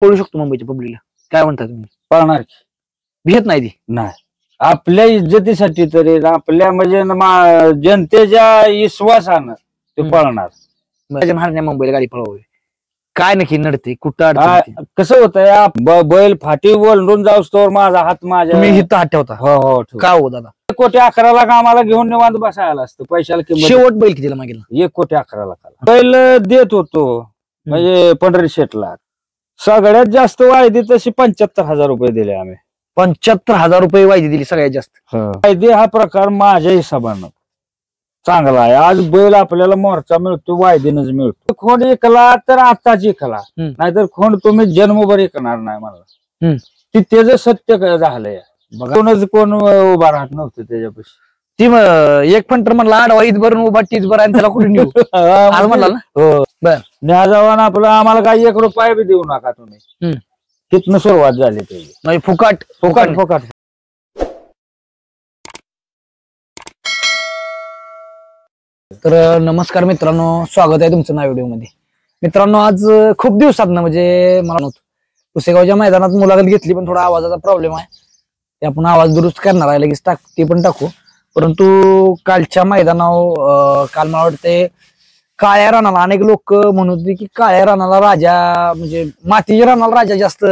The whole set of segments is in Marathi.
पळू शकतो मुंबईच्या पब्लिकला, काय म्हणता तुम्ही? पळणार की. भित नाही ती? नाही, आपल्या इज्जतीसाठी तरी, आपल्या म्हणजे जनतेच्या विश्वासानं ते पळणार. महाराज मुंबईला गाडी पळवावी, काय नक्की नडते, कुठं अडचण येते? कसं होतं, बैल फाटी ओलंडून जाऊस तर माझा हात तुम्ही हित हात ठेवता? हो हो ठेवतो. का हो दादा? 1,11,00,000 आम्हाला घेऊन निवांत बसायला असतं, पैशाला किंमत. शेवट बैल कितीला मागेल? 1,11,00,000 बैल देत होतो, म्हणजे पंढरी शेटला. सगळ्यात जास्त वायदी तशी 75,000 रुपये दिले आम्ही. 75,000 रुपये वायदी दिली सगळ्यात जास्त? वायदी हा प्रकार माझ्या हिशोबानं चांगला आहे. आज बैल आपल्याला मोर्चा मिळतो, वायदीनच मिळतो. खोंड ऐकला तर आताच ऐकला, नाहीतर खोंड तुम्ही जन्मभर ऐकणार नाही मला. ती त्याचं सत्य झालंय. कोणच कोण उभा राहत नव्हतं त्याच्यापाशी. ती एक फंटर म्हणला आडवा ईद भरून उभा टीच भर आणि त्याला कुठे नेऊ म्हणला ना? हो बर. न्या जावान आपलं आम्हाला काही 1 रुपया बी देऊ नका तुम्ही. तिथनं सुरुवात झाली त्याची, म्हणजे फुकाट फुकाट फुकाट. तर नमस्कार मित्रांनो, स्वागत आहे तुमचं नव्या व्हिडिओ मध्ये. मित्रांनो, आज खूप दिवसातनं म्हणजे मला नव्हतं पुसेगावच्या मैदानात मुलाखत घेतली, पण थोडा आवाजाचा प्रॉब्लेम आहे, ते आपण आवाज दुरुस्त करणार आहे, लगेच ते पण टाकू. परंतु कालच्या मैदानावर काल मला वाटते काळ्या रानाला अनेक लोक म्हणत होते की काळ्या रानाला राजा, म्हणजे मातीच्या रानाला राजा जास्त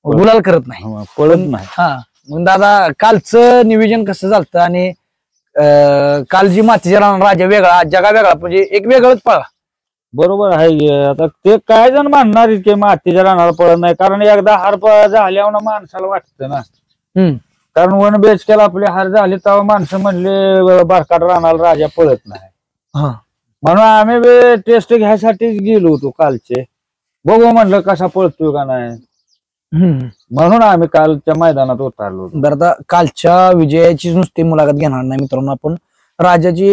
गुलाल करत नाही, पळत नाही. हा, मग दादा कालचं नियोजन कसं झालं आणि काल जी मातीच्या रानाला राजा वेगळा, जगा वेगळा, म्हणजे एक वेगळंच पळा? बरोबर आहे. आता ते काय जण मानणार की मातीच्या रानाला पळत नाही, कारण एकदा हार झाल्यावर माणसाला वाटतं ना. कारण वन बेच केला, आपले हार झाले तेव्हा माणसं म्हणले बारकाट रानाला राजा पळत नाही. म्हणून आम्ही टेस्ट घ्यायसाठीच गेलो होतो कालचे, बघू म्हणलं कसा पळतोय का नाही, म्हणून आम्ही कालच्या मैदानात उतरलो. बरं, आता कालच्या विजयाची नुसती मुलाखत घेणार नाही मित्रांनो, आपण राजाची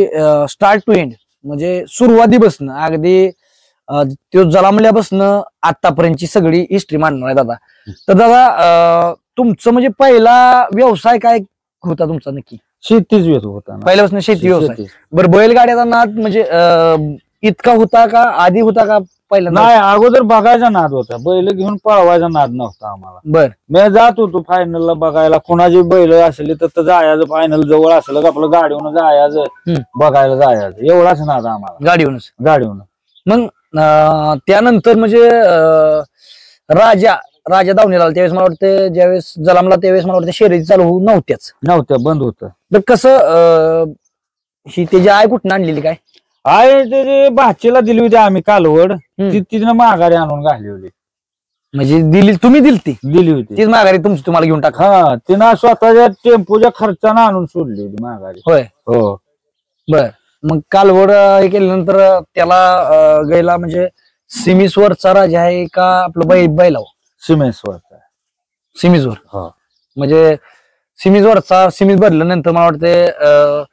स्टार्ट टू एंड म्हणजे सुरुवातीपासून अगदी तो जन्मल्यापासून आतापर्यंतची सगळी हिस्ट्री मांडणार आहे दादा. तर दादा, तुमचं म्हणजे पहिला व्यवसाय काय होता तुमचा नक्की? शेतीच येत होता पहिल्यापासून, शेती व्यवसाय. बरं, बैलगाड्याचा नाद म्हणजे इतका होता का, आधी होता का पहिला? नाही, अगोदर बघायचा नाद होता, बैल घेऊन पळवायचा नाद नव्हता आम्हाला. बर. मी जात होतो फायनलला बघायला, कोणाची बैल असली तर जायचं, फायनल जवळ असलं का आपलं गाडीवरून जायचं, बघायला जायचं, एवढाच नाद आम्हाला. गाडीवरून. मग त्यानंतर म्हणजे राजा दावणीला आला त्यावेळेस मला वाटतं, ज्यावेळेस जलामला त्यावेळेस मला वाटतं शर्यती चालू नव्हत्या, बंद होतं. तर कसं ही त्याची आय कुठून आणलेली काय? आय त्याची भाचीला दिली होती आम्ही कालवड, तिनं माघारी आणून घाली होती. म्हणजे दिली तुम्ही? दिली होती तीच माघारी तुमची, तुम्हाला घेऊन टाका? हा, तिनं स्वतःच्या टेम्पोच्या खर्चानं आणून सोडली होती माघारी. होय. हो. बर. मग कालवड हे केल्यानंतर त्याला गेला म्हणजे सिमीसवरचा राजा आहे का आपलं बैलाव? सिमीजवर. म्हणजे सिमीजवरचा, सिमीज भरल्यानंतर मला वाटतं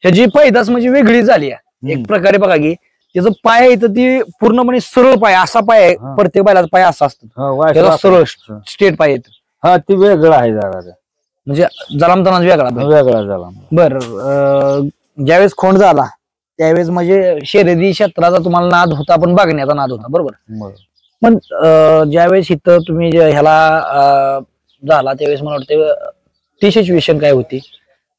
ह्याची पैदास म्हणजे वेगळी झाली आहे एक प्रकारे. बघा की त्याचं पाय आहे तर ती पूर्णपणे सरळ पाय, असा पाय आहे, प्रत्येक बैलाचा पाय असा असतो, सरळ स्ट्रेट पाय येत. हा, ती वेगळं आहे जरा, म्हणजे जलामताना वेगळा झाला. बर. ज्यावेळेस खोंड झाला त्यावेळेस म्हणजे शर्यती क्षेत्राचा तुम्हाला नाद होता, पण बघण्याचा नाद होता, बरोबर? पण ज्यावेळेस इथं तुम्ही ह्याला झाला त्यावेळेस मला वाटतं ती सिच्युएशन काय होती?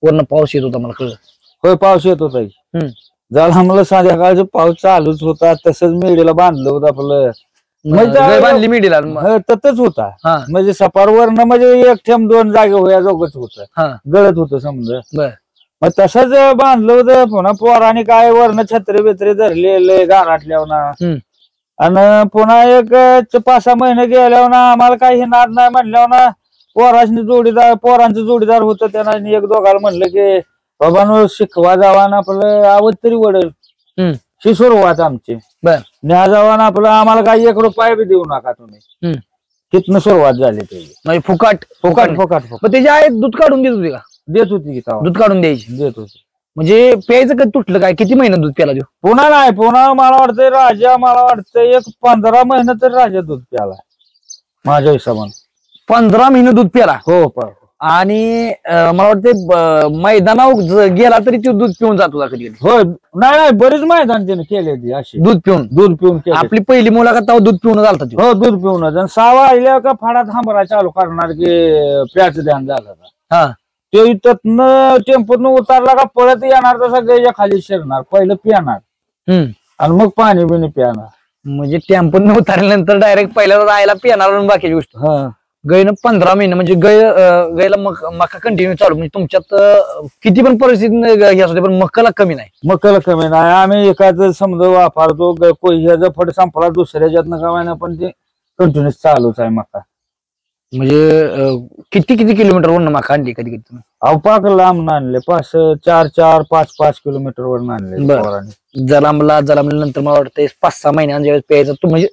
वरनं पाऊस येत होता, मला कळलं. होय, पाऊस येत होता. झाला मला संध्याकाळचं पाऊस चालूच होता, तसंच मेढीला बांधलं होतं आपलं, बांधली मेढीला तसंच होता. म्हणजे सपारवरनं म्हणजे 1 थेंब 2 जागे होया जोगच होतं, गळत होतं समजा. मग तसंच बांधलं होतं. पुन्हा पोराने काय वरनं छत्री बित्री धरले गाराटल्यावर, आणि पुन्हा एक 5-6 महिने गेल्यावर आम्हाला काही नाद नाही म्हणल्यावर पोरांचं जोडीदार होतं, त्यांना 1-2 म्हणलं की बाबा शिकवा जावा ना, आपलं आवड तरी वडेल. ही सुरुवात आमची. न्या जावा ना आपलं, आम्हाला काही 1 रुपया बी देऊ नका तुम्ही. तिथनं सुरुवात झाली त्याची. म्हणजे फुकाट फुकाट फुकाट. मग त्याची आई दूध काढून देत होती का? देत होती, दूध काढून द्यायची, देत होती. म्हणजे प्यायचं कधी तुटलं काय? किती महिने दूध प्याला देऊ? पुन्हा नाही, पुन्हा मला वाटतंय राजा, मला वाटतं 15 महिने तर राजा दूध प्याला माझ्या हिशोबाने. 15 महिने दूध प्याला? हो. आणि मला वाटतं मैदानावर गेला तरी तो दूध पिऊन जातो का कधी? हो, नाही नाही, बरेच मैदान त्याने केले ती अशी दूध पिऊन केले. आपली पहिली मुलाखत तेव्हा दूध पिऊन झालता तो. हो, दूध पिऊन 6 वाजल्या का फाडात हांबरा चालू करणार की प्याच ध्यान झालं. हा, ते इथं टेम्पोतनं उतारला का परत येणार तसा गायच्या खाली शिरणार, पहिलं पिणार आणि मग पाणी बिणी पिणार. म्हणजे टेम्पोन उतरल्यानंतर डायरेक्ट पहिल्या राहायला पिणार आणि बाकीची गोष्ट. गायनं 15 महिने म्हणजे गायला मका कंटिन्यू चालू. म्हणजे तुमच्यात किती पण परिस्थिती असू दे पण मकाला कमी नाही. मकाला कमी नाही. आम्ही एखादं समजा वापरतो, ह्याचा फड संपला दुसऱ्याच्यातनं कमायना, पण ते कंटिन्यूस चालूच आहे मका. म्हणजे किती किलोमीटर वरून मका आणली कधी कधी तुम्ही? पाक लांब आणले, 4-5 किलोमीटर वर आणले. जलांबल्यानंतर मला वाटतं 5-6 महिन्यांच्या प्यायचं तू म्हणजे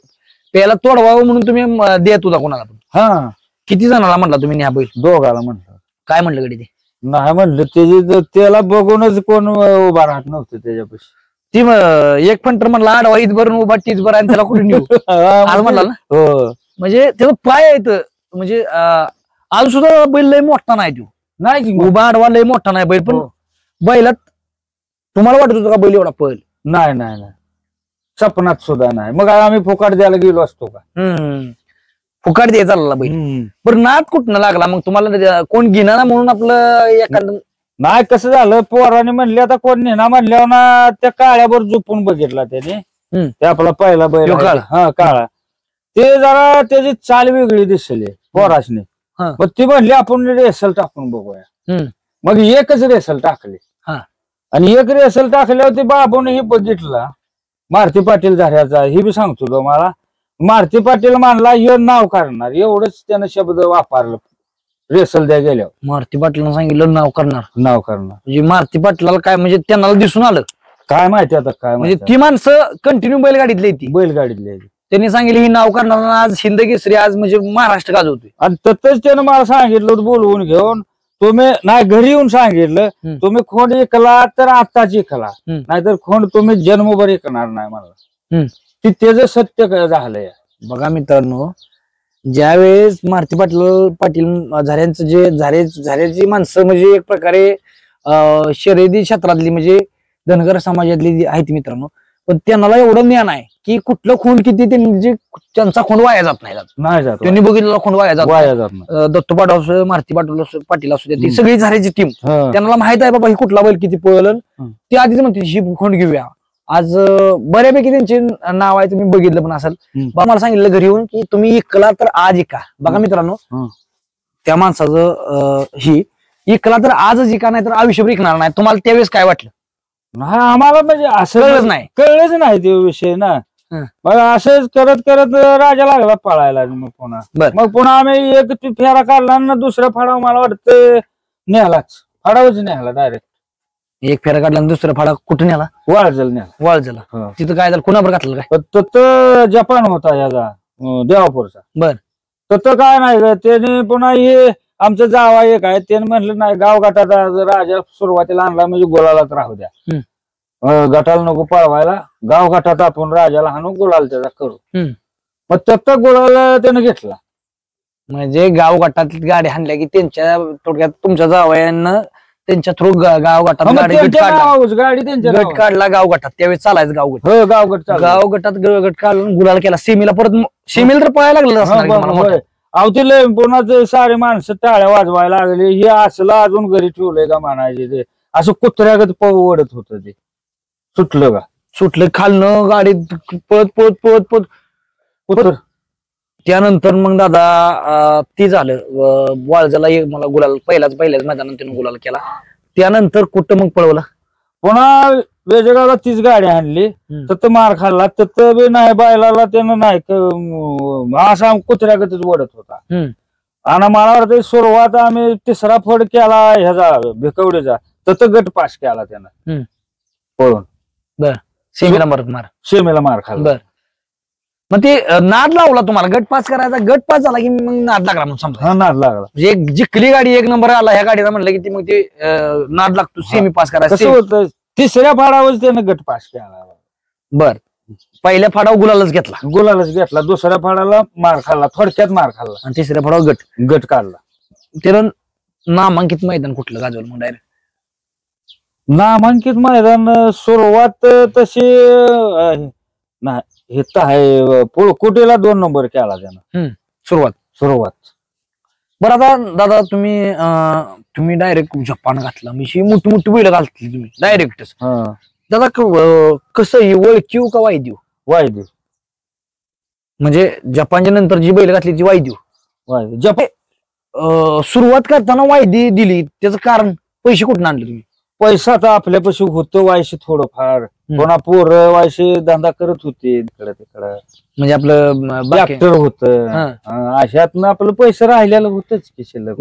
प्यायला तोडवावं म्हणून तुम्ही देत होता कोणाला पण? हा. किती जणाला म्हटला तुम्ही न्या बैल? दोघाला म्हटलं. काय म्हणलं गडी ते? नाही म्हणलं, त्याला बघूनच कोण उभा राहत नव्हतं त्याच्यापाशी. ती एक फंटर म्हणला आडवा इथभर उभा टीचभर आणि त्याला कुठे नेऊ म्हणला ना. हो, म्हणजे त्याचं पाय आहेत म्हणजे आज सुद्धा बैल लय मोठा नाही तो. नाही उभा आडवा लय मोठा नाही बैल, पण बैलात तुम्हाला वाटत होतं का बैल एवढा पळ? नाही नाही नाही, सपनात सुद्धा नाही. मग आम्ही फुकाट द्यायला गेलो असतो का? फुकाट द्यायचा चालला बैल. बरं, नाद कुठनं लागला मग तुम्हाला? कोण घेणार म्हणून आपलं एखादं? नाही, कसं झालं, पोराने म्हणले आता कोण नेणार म्हणल्यावर ना त्या काळ्यावर झोपून बघितला त्याने. ते आपला पहिला बैल काळा, ते जरा त्याची चाल वेगळी दिसली पोरासने. मग ती म्हणली आपण रेसल टाकून बघूया. मग एकच रेसल टाकली आणि एक रेसल टाकल्यावर ते बाबून हे बघितला, मारुती पाटील झाल्याचा. हे बी सांगतो तुम्हाला, मारुती पाटील मानला हे नाव करणार, एवढंच त्यानं शब्द वापरलं रेसल द्या गेल्यावर. मारुती पाटलांना सांगितलं नाव करणार. म्हणजे मारुती पाटलाला काय म्हणजे त्यांना दिसून आलं काय माहिती आता, काय म्हणजे ती माणसं कंटिन्यू बैलगाडीतली बैलगाडीतली त्यांनी सांगितलं ही नाव करणार आज हिंद केसरी, आज म्हणजे महाराष्ट्र गाजवतोय. आणि तसंच त्यानं मला सांगितलं बोलवून घेऊन, तुम्ही नाही घरी येऊन सांगितलं, तुम्ही खोंड ऐकला तर आत्ताच ऐकला, नाहीतर खोंड तुम्ही जन्मभर ऐकणार नाही मला. ती त्याचं सत्य झालंय. बघा मित्रांनो, ज्यावेळेस मारुती पाटील झाऱ्यांचं जे झाऱ्याची माणसं म्हणजे एक प्रकारे शर्यती क्षेत्रातली म्हणजे धनगर समाजातली जी आहेत मित्रांनो, पण त्यांना एवढं ज्ञान आहे की कुठलं खूण किती त्यांचा खूण वाया जात नाही. त्यांनी बघितलेला खूण वाया जात. दत्तू पाटील, मारुती पाटील असू द्या, ती सगळी झाऱ्याची टीम, त्यांना माहित आहे बाबा ही कुठला बैल किती पळलं, ते आधीच म्हणते ही खूण घेऊया. आज बऱ्यापैकी त्यांचे नाव आहे, तुम्ही बघितलं पण असेल. मला सांगितलं घरी येऊन की तुम्ही इकला तर आज इका. बघा मित्रांनो, त्या माणसाचं ही इकला तर आजच इका, नाही तर आयुष्यभर इकणार नाही. तुम्हाला त्यावेळेस काय वाटलं? आम्हाला म्हणजे असं कळलंच नाही ते विषय ना. मग असंच करत करत राजा लागला पळायला. मग पुन्हा आम्ही एक फेरा काढला ना, दुसरा फाडा मला वाटतं न्यालाच, फाडावच न्याला डायरेक्ट. एक फेरा काढला दुसरा फाडा कुठे न्याला? वाळजला. तिथं काय झालं, कुणावर घातलं काय? तर जपान होता याचा देवापूरचा. बर, तर काय नाही, त्याने पुन्हा हे आमचं जावा एक आहे, त्याने म्हटलं नाही गावगाठाचा राजा सुरुवातीला आणला म्हणजे गोलालाच राहू द्या, गटाला नको पळवायला, गावगाठात आपण राजाला हाणून गुलाल त्याचा करू. मग तत्त गुलाल त्यानं घेतला. म्हणजे गावगाठात गाडी हाणल्या की त्यांच्या थोडक्यात तुमच्या जावयानं त्यांच्या थ्रू गावगाठात गाडी गट काढला गावगाठात. त्यावेळेस चालायचं गावगट काढला, गुलाल केला. सेमीला परत सेमीला तर पळायला लागलं. अवतीले पुन्हा सारे माणसं टाळ्या वाजवायला लागले. हे असलं अजून घरी ठेवलंय का म्हणायचे, ते असं कुत्र्यागत ओढत होत. ते सुटलं का? सुटलं खालनं गाडीत पळत पळत पळत पळत. त्यानंतर मग दादा ती झालं वाळजाला मला गुलाल पहिल्याच मैदानात त्यानं गुलाल केला. त्यानंतर कुठं मग पळवलं? पुन्हा वेजगावला तीच गाडी आणली, तर मार खाल्ला. तर बी नाही बैलाला त्यानं नाही असा कुत्र्यागतच ओढत होता. आणि मला वाटतं सुरुवात आम्ही तिसरा फड केला ह्याचा भिकवडीचा, तर गट पास केला त्यानं पळून. बर, सेमीला मार खाल्ला. बर, मग ते नाद लावला तुम्हाला गट पास करायचा. गट पास झाला की मग नाद लागला म्हणून समजा. नाद लागला म्हणजे जिंकली गाडी, एक नंबर आला ह्या गाडीला म्हणलं की मग ते नाद लागतो सेमी पास करायचं. कसं होतं, तिसऱ्या फाडावर त्यानं गट पास केला. बर, पहिल्या फाडावर गुलालच घेतला. दुसऱ्या फाडाला मार खाल्ला, थोडक्यात मार खाल्ला, आणि तिसऱ्या फाडावर गट काढला. त्यानं नामांकित मैदान कुठलं गाजवलं मग डायरेक्ट? नामांकित मैदान सुरुवात तशी नाही, हे तर आहे पुळकुटीला 2 नंबर केला त्यानं सुरुवात. बरं आता दादा तुम्ही डायरेक्ट जपान घातला म्हणजे मोठी मोठी बैल घालतली तुम्ही डायरेक्टच. दादा कसं ही वळखीव का वायदेव? वायदेव. म्हणजे जपानच्या नंतर जी बैल घातली ती वायदेव. सुरुवात करताना वायदी दिली त्याचं कारण पैसे कुठून आणले तुम्ही? पैसा तर आपल्यापाशी होतं वायशी थोडंफार, कोणा पोरं वायशी धंदा करत होते तिकडं तिकडं, म्हणजे आपलं ट्रॅक्टर होत, अशातनं आपलं पैसे राहिलेलं होतच की शिल्लक.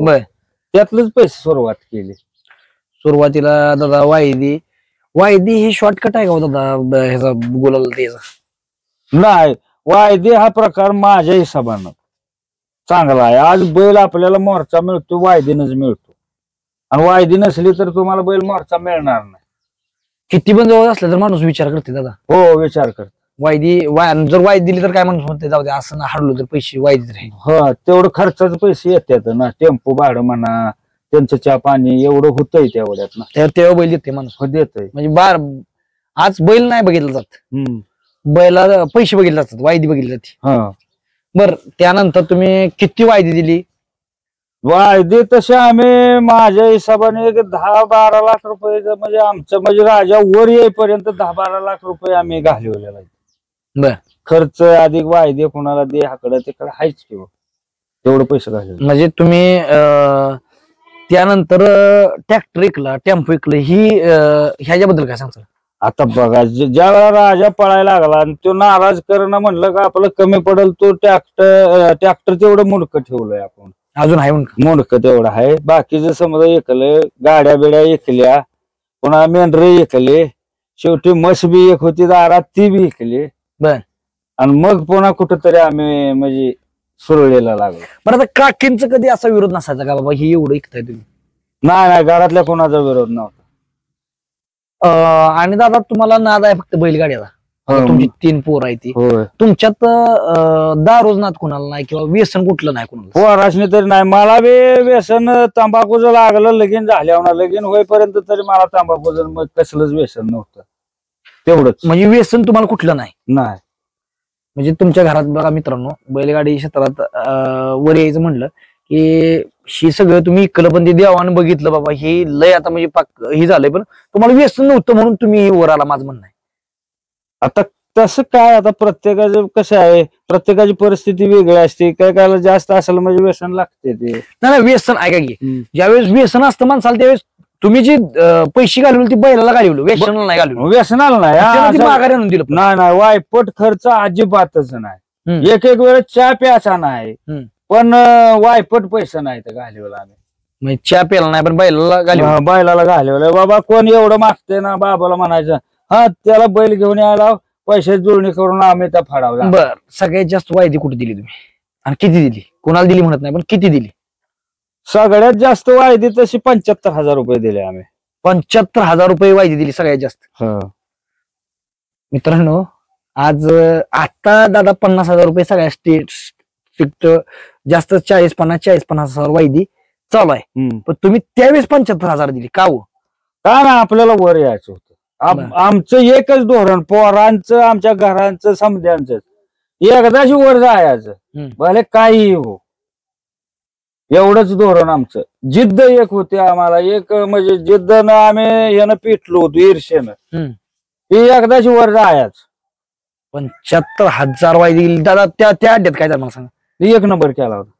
त्यातलंच पैसे सुरुवात केली. सुरुवातीला दादा वायदी हे शॉर्टकट आहे का दादा ह्याचा गुलाल द्यायचा? नाही, वायदे हा प्रकार माझ्या हिशोबानं चांगला आहे. आज बैल आपल्याला मोर्चा मिळतो वायदेनच मिळतो, आणि वायदी नसली तर तुम्हाला बैल मोर्चा मिळणार नाही. किती पण जवळ असलं तर माणूस विचार करते दादा. हो, विचार करते. जर वायदी दिली तर काय माणूस म्हणते जाऊ दे असं ना, हरलो तर पैसे वायदीत राहील. हो, तेवढं खर्चाचे पैसे येतात ना, टेम्पो भाडं म्हणा, त्यांचं चहा पाणी एवढं होतंय तेवढ्यात ना, तेव्हा बैल देते माणूस. देतय म्हणजे आज बैल नाही बघितलं जात, बैला पैसे बघितले जातात, वायदी बघितली जाते. बर, त्यानंतर तुम्ही किती वायदी दिली? वायदे तसे आम्ही माझ्या हिशोबाने 10-12 लाख रुपये, म्हणजे आमचं म्हणजे राजा वर येईपर्यंत 10-12 लाख रुपये आम्ही घालवलेला आहे. बर, खर्च अधिक वायदे कोणाला दे हाकडं तिकडं हायच किंवा तेवढं पैसे घालवले. म्हणजे तुम्ही त्यानंतर ट्रॅक्टर विकला, टेम्पो विकलं, ह्याच्याबद्दल काय सांगता? आता बघा, ज्या वेळा राजा पळायला लागला आणि तो नाराज करणं म्हणलं का आपलं कमी पडेल, तो ट्रॅक्टर तेवढं मुडकं ठेवलंय आपण. अजून आहे मुडकं तेवढं आहे. बाकीचं समजा ऐकलं, गाड्या बिड्या ऐकल्या, पुन्हा मेंढरे ऐकले, शेवटी म्हस बी एक होती दारात ती बी ऐकली. बर, आणि मग पुन्हा कुठंतरी आम्ही म्हणजे सुरळीला लागलो. बरं, आता काकींचा कधी असा विरोध नसायचा का बाबा हे एवढं ऐकताय तुम्ही? नाही, घरातल्या कोणाचा विरोध नव्हता. आणि दादा तुम्हाला नाद आहे फक्त बैलगाड्याला, तुमची 3 पोर आहे ती, तुमच्यात दारूच नाद कुणाला नाही किंवा व्यसन कुठलं नाही कुणाला? पोराशनी तरी नाही. मला बी व्यसन तंबाखूचं लागलं, लगीन झाल्यावर लगीन होईपर्यंत तरी मला तंबाखूचं मग कसलंच व्यसन नव्हतं, तेवढंच. म्हणजे व्यसन तुम्हाला कुठलं नाही? नाही. म्हणजे तुमच्या घरात बघा मित्रांनो, बैलगाडी क्षेत्रात वर यायचं म्हणलं की ही सगळं तुम्ही इकलं, पण ते देवानं बघितलं बाबा हे लय आता म्हणजे हे झालंय, पण तुम्हाला व्यसन नव्हतं म्हणून तुम्ही वर आला, माझं म्हणणं आहे. आता तसं काय, आता प्रत्येकाचं कसं आहे, प्रत्येकाची परिस्थिती वेगळी असते. काय काय जास्त असेल म्हणजे व्यसन लागते ते. नाही, व्यसन ऐका की, ज्यावेळेस व्यसन असतं माणसाला त्यावेळेस तुम्ही जे पैसे घालवले ते बैलाला घालवलं, व्यसनाला नाही घालवलं. व्यसनाला नाही, माघारी आणून दिलं. नाही, वायपट खर्च अजिबातच नाही. एक वेळेस चहा प्यायचा नाही, पण वायपट पैसा नाही तर घालवला आम्ही. चहा प्यायला नाही पण बैलाला घालवलं. बाबा कोण एवढं मागते ना, बाबाला म्हणायचं हा त्याला बैल घेऊन यायला, पैशाची जुळणी करून आम्ही त्या फाडावला. बर, सगळ्यात जास्त वायदी कुठे दिली तुम्ही आणि किती दिली? कोणाला दिली म्हणत नाही, पण किती दिली? सगळ्यात जास्त वायदी तशी 75,000 रुपये दिले आम्ही. 75,000 रुपये वायदी दिली सगळ्यात जास्त. मित्रांनो, आज आता दादा 50,000 रुपये सगळ्या स्ट्रिक्ट जास्त 40-50 वायदी चालू आहे, पण तुम्ही त्यावेळेस 75,000 दिली का हो? का ना, आपल्याला वर यायचं होतं. आमचं एकच धोरण, पोरांचं, आमच्या घरांचं, समध्यांचं, एकदाच वर जायचं भले काही हो, एवढंच धोरण आमचं. जिद्द एक होती आम्हाला, एक म्हणजे जिद्दनं आम्ही यानं पिटलो होतो, ईर्षेनं. एकदाच वर जायचं. 75,000 वायदी दिली दादा. त्या अड्ड्यात काय झालं मला सांगा? 1 नंबर केला होता.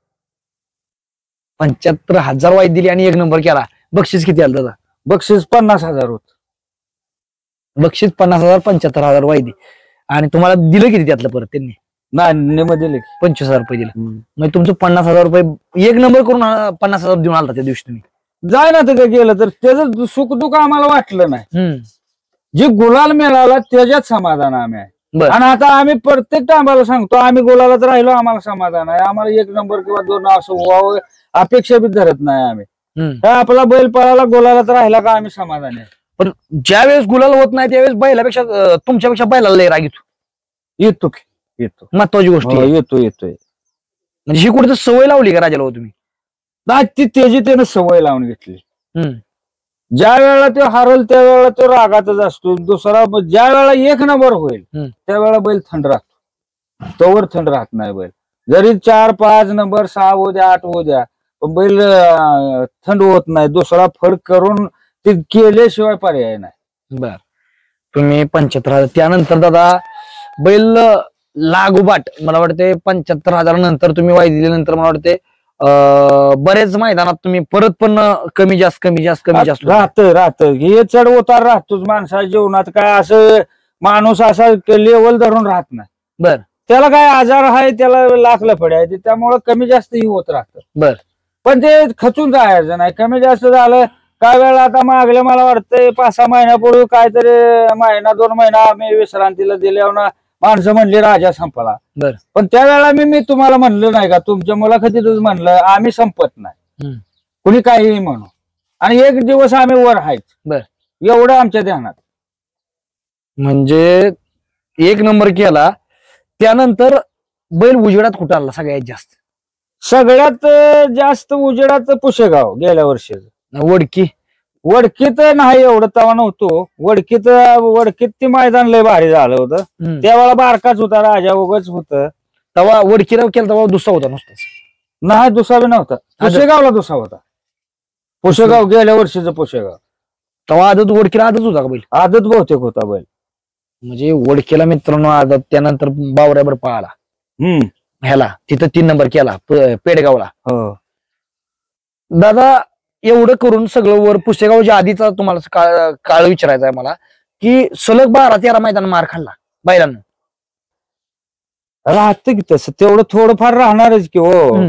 75,000 वायदी दिली आणि 1 नंबर केला. बक्षीस किती आलं दादा? बक्षीस 50,000 होत. बक्षीस 50,000, 75,000 वायदी. आणि तुम्हाला दिलं किती त्यातलं परत त्यांनी? नाही, निम दिले 25,000 रुपये दिले. म्हणजे तुमचं 50,000 रुपये 1 नंबर करून 50,000 देऊन आला त्या दिवशी तुम्ही. जाय ना तर गेलं तर त्याचं सुख दुःख आम्हाला वाटलं नाही. जे गुलाल मिळाला त्याच्यात समाधान आम्ही आहे. आणि आता आम्ही प्रत्येक टायमाला सांगतो, आम्ही गुलालात राहिलो आम्हाला समाधान आहे. आम्हाला 1 नंबर किंवा 2 असं व्हावं अपेक्षा बी धरत नाही आम्ही. आपला बैल पळाला गुलालात राहिला का आम्ही समाधान आहे. पण ज्या वेळेस गुलाल होत नाही त्यावेळेस बैलापेक्षा तुमच्यापेक्षा बैलाला लय राग येतो. महत्वाची गोष्ट येतोय. म्हणजे ही कुठे सवय लावली का राजाला तुम्ही? नाही ती त्याची त्यानं सवय लावून घेतली. हम्म. ज्या वेळेला तो हरल त्यावेळेला तो रागातच असतो. दुसरा ज्या वेळेला 1 नंबर होईल त्यावेळेला बैल थंड राहतो. तोवर थंड राहत नाही बैल. जरी 4, 5 नंबर 6 होऊ द्या 8 होऊ द्या पण बैल थंड होत नाही. दुसरा फड करून ते केल्याशिवाय पर्याय नाही. बर. तुम्ही 75,000 त्यानंतर दादा बैल लागोपाठ मला वाटते 75,000 नंतर तुम्ही वाय दिल्यानंतर मला वाटते बरेच मैदानात तुम्ही परत पण कमी जास्त राहत हे चढ उतार राहतोच माणसाच्या जीवनात. काय असं माणूस असा लेवल धरून राहत नाही. बर. त्याला काय आजार आहे त्याला लाखला फळे आहे त्यामुळे कमी जास्त ही होत राहतं. बर. पण ते खचून जायचं नाही. कमी जास्त झालं काय वेळा आता मागले मला वाटतंय 5-6 महिन्यापूर्वी काहीतरी 1-2 महिना आम्ही विश्रांतीला दिल्यावर माणसं म्हणली राजा संपला. बर. पण त्यावेळेला मी तुम्हाला म्हणलं नाही का तुमच्या मुलाखतीतच म्हणलं आम्ही संपत नाही. कुणी काहीही म्हणू आणि एक दिवस आम्ही वर आहेच. बर. एवढं आमच्या ध्यानात. म्हणजे 1 नंबर केला त्यानंतर बैल उजेडात कुठं आला सगळ्यात जास्त? सगळ्यात जास्त उजेडात पुशेगाव गेल्या वर्षी. वडकीत नाही एवढं तवा नव्हतो. वडकीत ती मैदान लय भारी झालं होतं. त्यावेळेला बारकाच होता राजा उगाच होत. तेव्हा वडकीला केला तेव्हा दुसरा होता नुसताच? नाही दुसरा बी नव्हता. पुशेगावला दुसरा होता. पुशेगाव गेल्या वर्षीचं पुशेगाव. तेव्हा आदत वडकीला आदत होता का बैल? आदत बहुतेक होता बैल. म्हणजे वडकीला मित्रांनो आदत त्यानंतर बावऱ्यावर पळाला. ह्याला तिथं 3 नंबर केला पेडगावला. हो दादा एवढं करून सगळं वर पुसेगावच्या आधीचा तुम्हाला काळ विचारायचा आहे मला की सलग 12-13 मैदान मार खाल्ला बैलांना. राहतं की तसं तेवढं थोडंफार राहणारच की हो.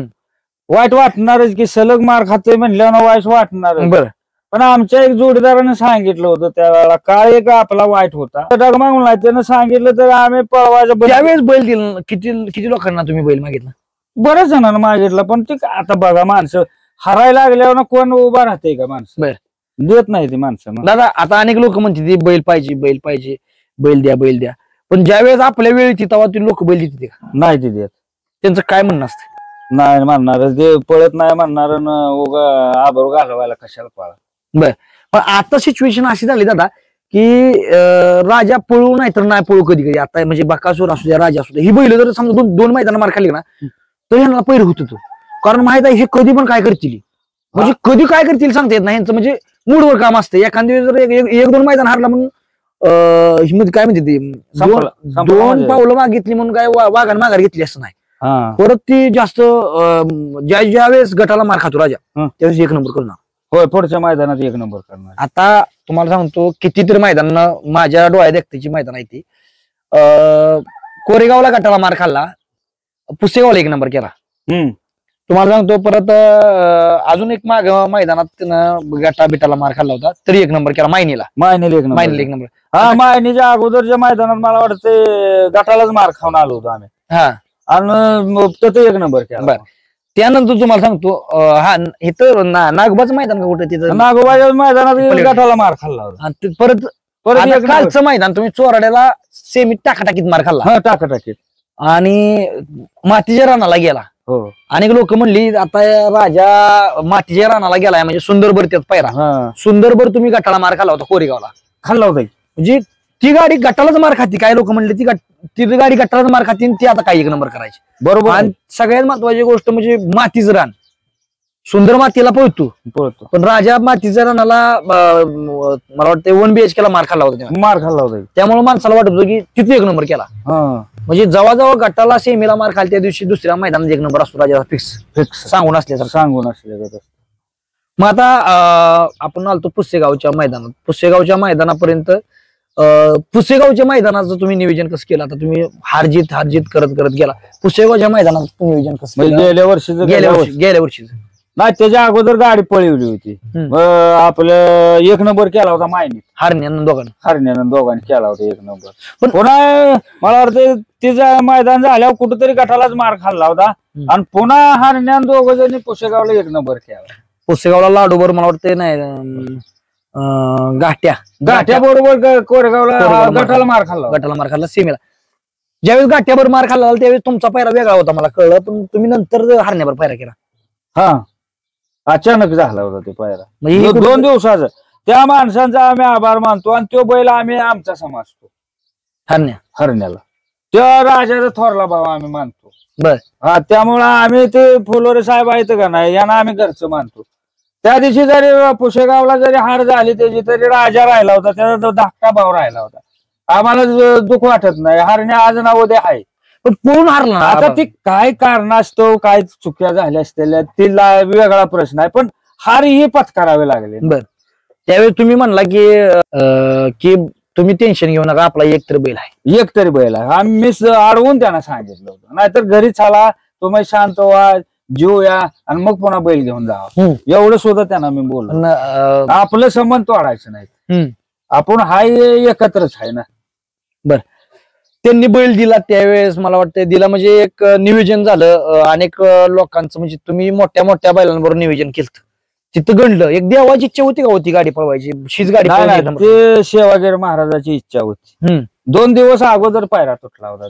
वाईट वाटणारच की सलग मार खातोय म्हणल्यावर वाईट वाटणार. बरं. पण आमच्या एक जोडीदारानं सांगितलं होतं त्यावेळेला काळ एक आपला वाईट होता डगमागून नाही त्यानं सांगितलं तर आम्ही पळवायचं. त्यावेळेस बैल दिला किती लोकांना तुम्ही बैल मागितला? बऱ्याच जणांना मागितलं पण ते आता बघा माणसं हरायला लागल्यावर कोण उभा राहते का माणसं? देत नाही ती माणसं. दादा आता अनेक लोक म्हणते बैल पाहिजे बैल द्या पण ज्यावेळेस आपल्या वेळी ती तेव्हा ती लोक बैल देते का? नाही ती देत. त्यांचं काय म्हणणं असतं? नाही म्हणणार ते पळत नाही म्हणणार उगा आबरू घालवायला कशाला पळा. बर. पण आता सिच्युएशन अशी झाली दादा की राजा पळू नाही तर नाही पळू कधी आता म्हणजे बकासूर असू द्या राजा असू द्या ही बैल जर समजा 2 मैदान मार खाल्ली ना तर ह्यांना पैर होत होतो. कारण माहित आहे हे कधी पण काय करतील म्हणजे कधी काय करतील सांगता येत नाही. यांचं म्हणजे मूडवर काम असतं. एखाद्या वेळेस जर 1-2 मैदान हारला म्हणून काय म्हणते ती 2 पावलं मागितली म्हणून काय वाघान माघार घेतली असं नाही. परत ती जास्त ज्या वेळेस गटाला मार खातो राजा त्यावेळेस 1 नंबर करणार. होय पुढच्या मैदानात 1 नंबर करणार. आता तुम्हाला सांगतो कितीतरी मैदान माझ्या डोळ्यात देखताची मैदान आहे ती. कोरेगावला गटाला मार खाल्ला पुसेगावला 1 नंबर केला. तुम्हाला सांगतो परत अजून एक मैदानात गटा बिटाला मार खाल्ला होता तरी 1 नंबर केला. मायनीला 1 नंबर. हा मायनीच्या अगोदरच्या मैदानात मला वाटतं गटालाच मार खाऊन आलो होतो आम्ही. आणि तिथे 1 नंबर केला. त्यानंतर तुम्हाला सांगतो हा इथं नागोबाचं मैदान का कुठं तिथं नागोबाच्या मैदानात गटाला मार खाल्ला होता. परत कालचं मैदान तुम्ही चोराड्याला सेमी टाकाटाकीत मार खाल्ला. टाकाटाकीत आणि मातीच्या रानाला गेला. अनेक लोक म्हणली आता राजा मातीच्या रानाला गेलाय म्हणजे सुंदरबर त्यात पायरा. सुंदरबर तुम्ही गटाला मार खाल्ला होता कोरेगावला खाल्ला होता. म्हणजे ती गाडी गटालाच मार खाती. काय लोक म्हणले ती गाडी गटालाच मार खाती ती आता काय 1 नंबर करायची. बरोबर. आणि सगळ्यात महत्वाची गोष्ट म्हणजे मातीचं रान. सुंदर मातीला पळतो पण राजा मातीच्या रानाला मला वाटतं 1 BHK ला मार खाल्ला होता. त्यामुळे माणसाला वाटत होतं की तिथे 1 नंबर केला. म्हणजे जवळ गटाला सेमीला मार खाल त्या दिवशी दुसऱ्या मैदानात 1 नंबर असतो राजा फिक्स सांगून असल्याचं. मग आता आपण आलतो पुसेगावच्या मैदानापर्यंत. पुसेगावच्या मैदानाचं तुम्ही नियोजन कसं केलं? आता तुम्ही हारजीत करत गेला. पुसेगावच्या मैदानाचं नियोजन कसं गेल्या वर्षी नाही त्याच्या अगोदर गाडी पळवली होती. आपलं 1 नंबर केला होता मायनी हरण्यानं दोघांनी केला होता 1 नंबर. पण पुन्हा मला वाटतं तिचं मैदान झाल्यावर कुठेतरी गटालाच मार खाल्ला होता आणि पुन्हा हरण्यानं 2 जणी पुसेगावला 1 नंबर केला. पुसेगावला लाडूबर मला वाटतं नाही गाठ्या बरोबर कोरेगावला गटाला मार खाल्ला सेमीला. ज्यावेळेस गाठ्यावर मार खाल्ला त्यावेळेस तुमचा पायरा वेगळा होता मला कळलं पण तुम्ही नंतर हरण्यावर पायरा केला. अचानक झाला होता ते पायरा. म्हणजे 2 दिवसाचा. त्या माणसांचा आम्ही आभार मानतो आणि तो बैल आम्ही आमचा समजतो. हरण्याला त्या राजाचा थोरला भाव आम्ही मानतो. बर. हा, त्यामुळं आम्ही ते फुलोरे साहेब आहेत का नाही यांना आम्ही घरचं मानतो. त्या दिवशी जरी पुशेगावला जरी हार झाली त्याची तरी राजा राहिला होता, त्याचा धाकटा भाव राहिला होता. आम्हाला दुःख वाटत नाही. हरण्या आज ना उद्या आहे, पण पूर्ण हारला. आता ती काय कारणास्तव काय चुक्या झाल्या असलेल्या तिला वेगळा प्रश्न आहे, पण हार ही पत्करावे लागले. बर. त्यावेळी तुम्ही म्हणला की तुम्ही टेन्शन घेऊ नका, आपला एक तरी बैल आहे. एक तरी बैल आहे. आम्ही अडवून त्यांना सांगितलं होतं, नाहीतर घरी चला तुम्ही शांत व्हा, जीव या आणि मग पुन्हा बैल घेऊन जा, एवढं सुद्धा त्यांना मी बोललो. आपलं संबंध तोडायचं नाही, आपण हाय एकत्रच आहे ना. बर. त्यांनी बैल दिला त्यावेळेस मला वाटतं दिला म्हणजे एक नियोजन झालं अनेक लोकांचं, म्हणजे तुम्ही मोठ्या मोठ्या बैलांबरोबर नियोजन केलं, तिथं गणलं. एक देवाची इच्छा होती का होती गाडी पळवायची? शीच गाडी ते सेवागिरी महाराजाची इच्छा होती. 2 दिवस अगोदर पायरा तुटला होता.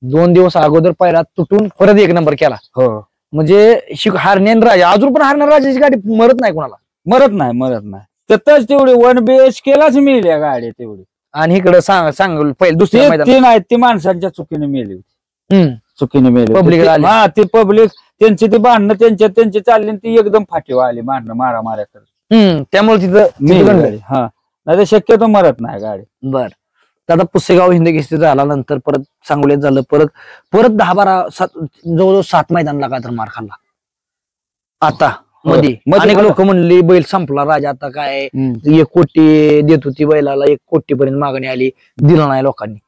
2 दिवस अगोदर पायरा तुटून परत 1 नंबर केला. हो. म्हणजे हारण्यान राजा अजून पण हारणार राजाची गाडी मरत नाही कोणाला, मरत नाही. तिथंच तेवढी 1 BHK लाच मिळली गाडी तेवढी. आणि इकडे सांग पहिले दुसरी नाही, ती माणसांच्या चुकीने मेली होती. चुकीने मेली पब्लिक. हा, ती पब्लिक त्यांची ती भांडणं त्यांची चालली, ती एकदम फाटीवर आली भांडणं मारामाऱ्या करत. त्यामुळे तिथं हा, नाही शक्यतो मरत नाही गाडी. बर. आता पुसेगाव हिंदकेसरी झाला, नंतर परत सांगोल्यात झालं, परत 10-12 जवळजवळ 7 मैदान लागा तर मार खाल्ला. आता मध्ये अनेक लोक म्हणली बैल संपला राजा, आता काय 1 कोटी देत होती बैलाला, 1 कोटी पर्यंत मागणी आली, दिलं नाही लोकांनी.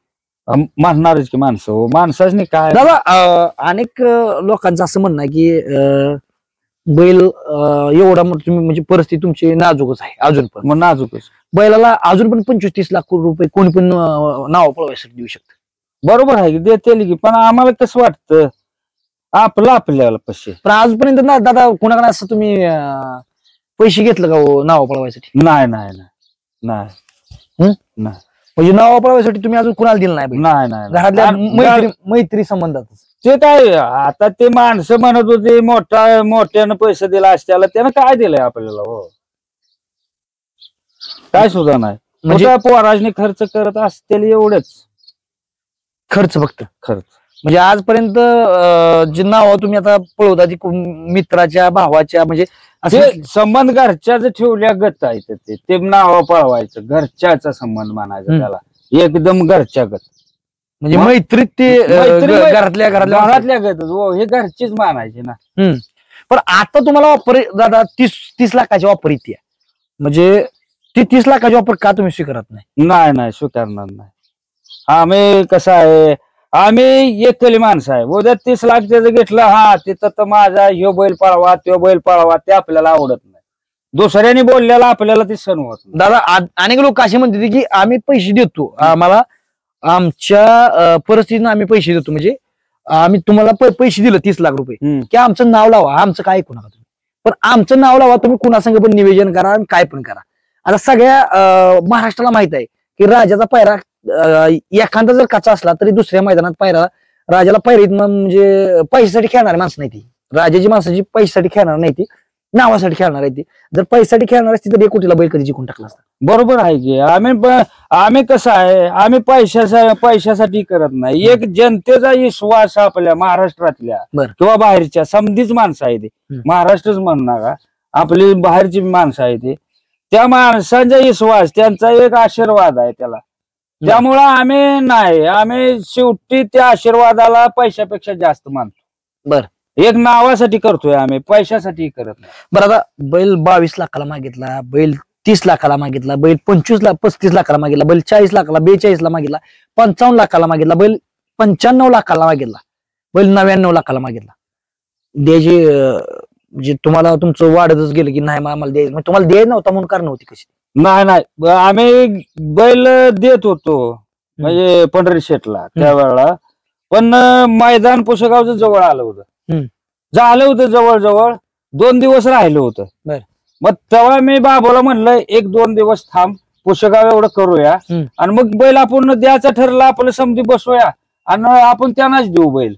म्हणणारच की माणसं, माणसाच नाही काय. दादा अनेक लोकांचं असं म्हणणं आहे की बैल एवढा तुम्ही म्हणजे परिस्थिती तुमची नाजूकच आहे अजून पण. मग नाजूकच. बैलाला अजून पण 25-30 लाख रुपये कोणी पण नाव पळवायसाठी देऊ शकतं. बरोबर आहे की देतील की, पण आम्हाला कसं वाटतं आपल्याला पैसे. पण आजपर्यंत ना दादा कोणाकडे असं तुम्ही पैसे घेतलं का हो नाव पळवायसाठी? नाही. म्हणजे नाव पळवायसाठी तुम्ही अजून कुणाला दिलं नाही? नाही. घरातल्या मैत्री संबंधातच. ते काय आता ते माणसं म्हणत होते मोठ्यानं पैसे दिला असत्याला, त्यानं काय दिलंय आपल्याला? हो, काय सुद्धा नाही. म्हणजे पोराजने खर्च करत असतील एवढंच खर्च, फक्त खर्च. म्हणजे आजपर्यंत जे नाव तुम्ही आता पळवता ती मित्राच्या भावाच्या म्हणजे असे संबंध घरच्याच ठेवल्या गत आहे. ते नाव पळवायचं घरच्याचा संबंध मानायचा त्याला, एकदम घरच्या गत. म्हणजे मैत्रीत ते घरातल्या गत. हो, हे घरचीच मानायचे ना. पण आता तुम्हाला ऑफर दादा 30 लाखाची ऑफर येते, म्हणजे ती 30 लाखाची ऑफर का तुम्ही स्वीकारत नाही? नाही स्वीकारणार नाही. आम्ही कसं आहे, आम्ही एकली माणसं आहे. उद्या 30 लाख त्याचं घेतलं, हा तिथं तर माझा ह्यो बैल पळवा त्यो बैल पळवा, ते आपल्याला आवडत नाही. दुसऱ्याने बोललेला आपल्याला ते सण होत नाही. दादा अनेक लोक असे म्हणते की आम्ही पैसे देतो, आम्हाला आमच्या परिस्थितीनं आम्ही पैसे देतो, म्हणजे आम्ही तुम्हाला पैसे दिले 30 लाख रुपये की आमचं नाव लावा, आमचं काय ऐकू नका तुम्ही, पण आमचं नाव लावा, तुम्ही कुणासंग पण निवेदन करा आणि काय पण करा. आता सगळ्या महाराष्ट्राला माहित आहे की राजाचा पायरा एखादा जर कच्चा असला तरी दुसऱ्या मैदानात पायरा राजाला पायरीत म्हणजे पैशासाठी खेळणारी माणसं नाही ती. राजाची माणसाची पैशासाठी खेळणार नाही ती, नावासाठी खेळणार आहे ती. जर पैशासाठी खेळणार असती तर 1 कोटीला बैल कधी जिंकून टाकला असता. बरोबर आहे की. आम्ही कसं आहे, आम्ही पैशासाठी करत नाही. एक जनतेचा विश्वास आपल्या महाराष्ट्रातल्या किंवा बाहेरच्या समधीच माणसं आहे ते, महाराष्ट्रच म्हणू नका, आपली बाहेरची माणसं आहे ते, त्या माणसांचा विश्वास, त्यांचा एक आशीर्वाद आहे त्याला. त्यामुळं आम्ही शेवटी त्या आशीर्वादाला पैशापेक्षा जास्त मानतो. बर. एक नावासाठी करतोय आम्ही, पैशासाठी करत नाही. बरं, आता बैल 22 लाखाला मागितला, बैल 30 लाखाला मागितला, बैल 35 लाखाला मागितला, बैल 40 लाखाला, 42 ला मागितला, 55 लाखाला मागितला, बैल 95 लाखाला मागितला, बैल 99 लाखाला मागितला. द्यायची म्हणजे तुम्हाला तुमचं वाढतच गेलं की नाही आम्हाला द्यायचं, तुम्हाला द्यायचं नव्हता म्हणून कारण होती कशी? नाही, आम्ही बैल देत होतो म्हणजे पंढरी शेठला त्यावेळेला, पण मैदान पुशेगावचं जवळ आलं होतं, जवळ 2 दिवस राहिलं होतं. मग तेव्हा मी बाबूला म्हणलं 1-2 दिवस थांब, पुशेगाव एवढं करूया आणि मग बैल आपण द्यायचा ठरला, आपलं समधी बसवूया आणि आपण त्यांनाच देऊ बैल,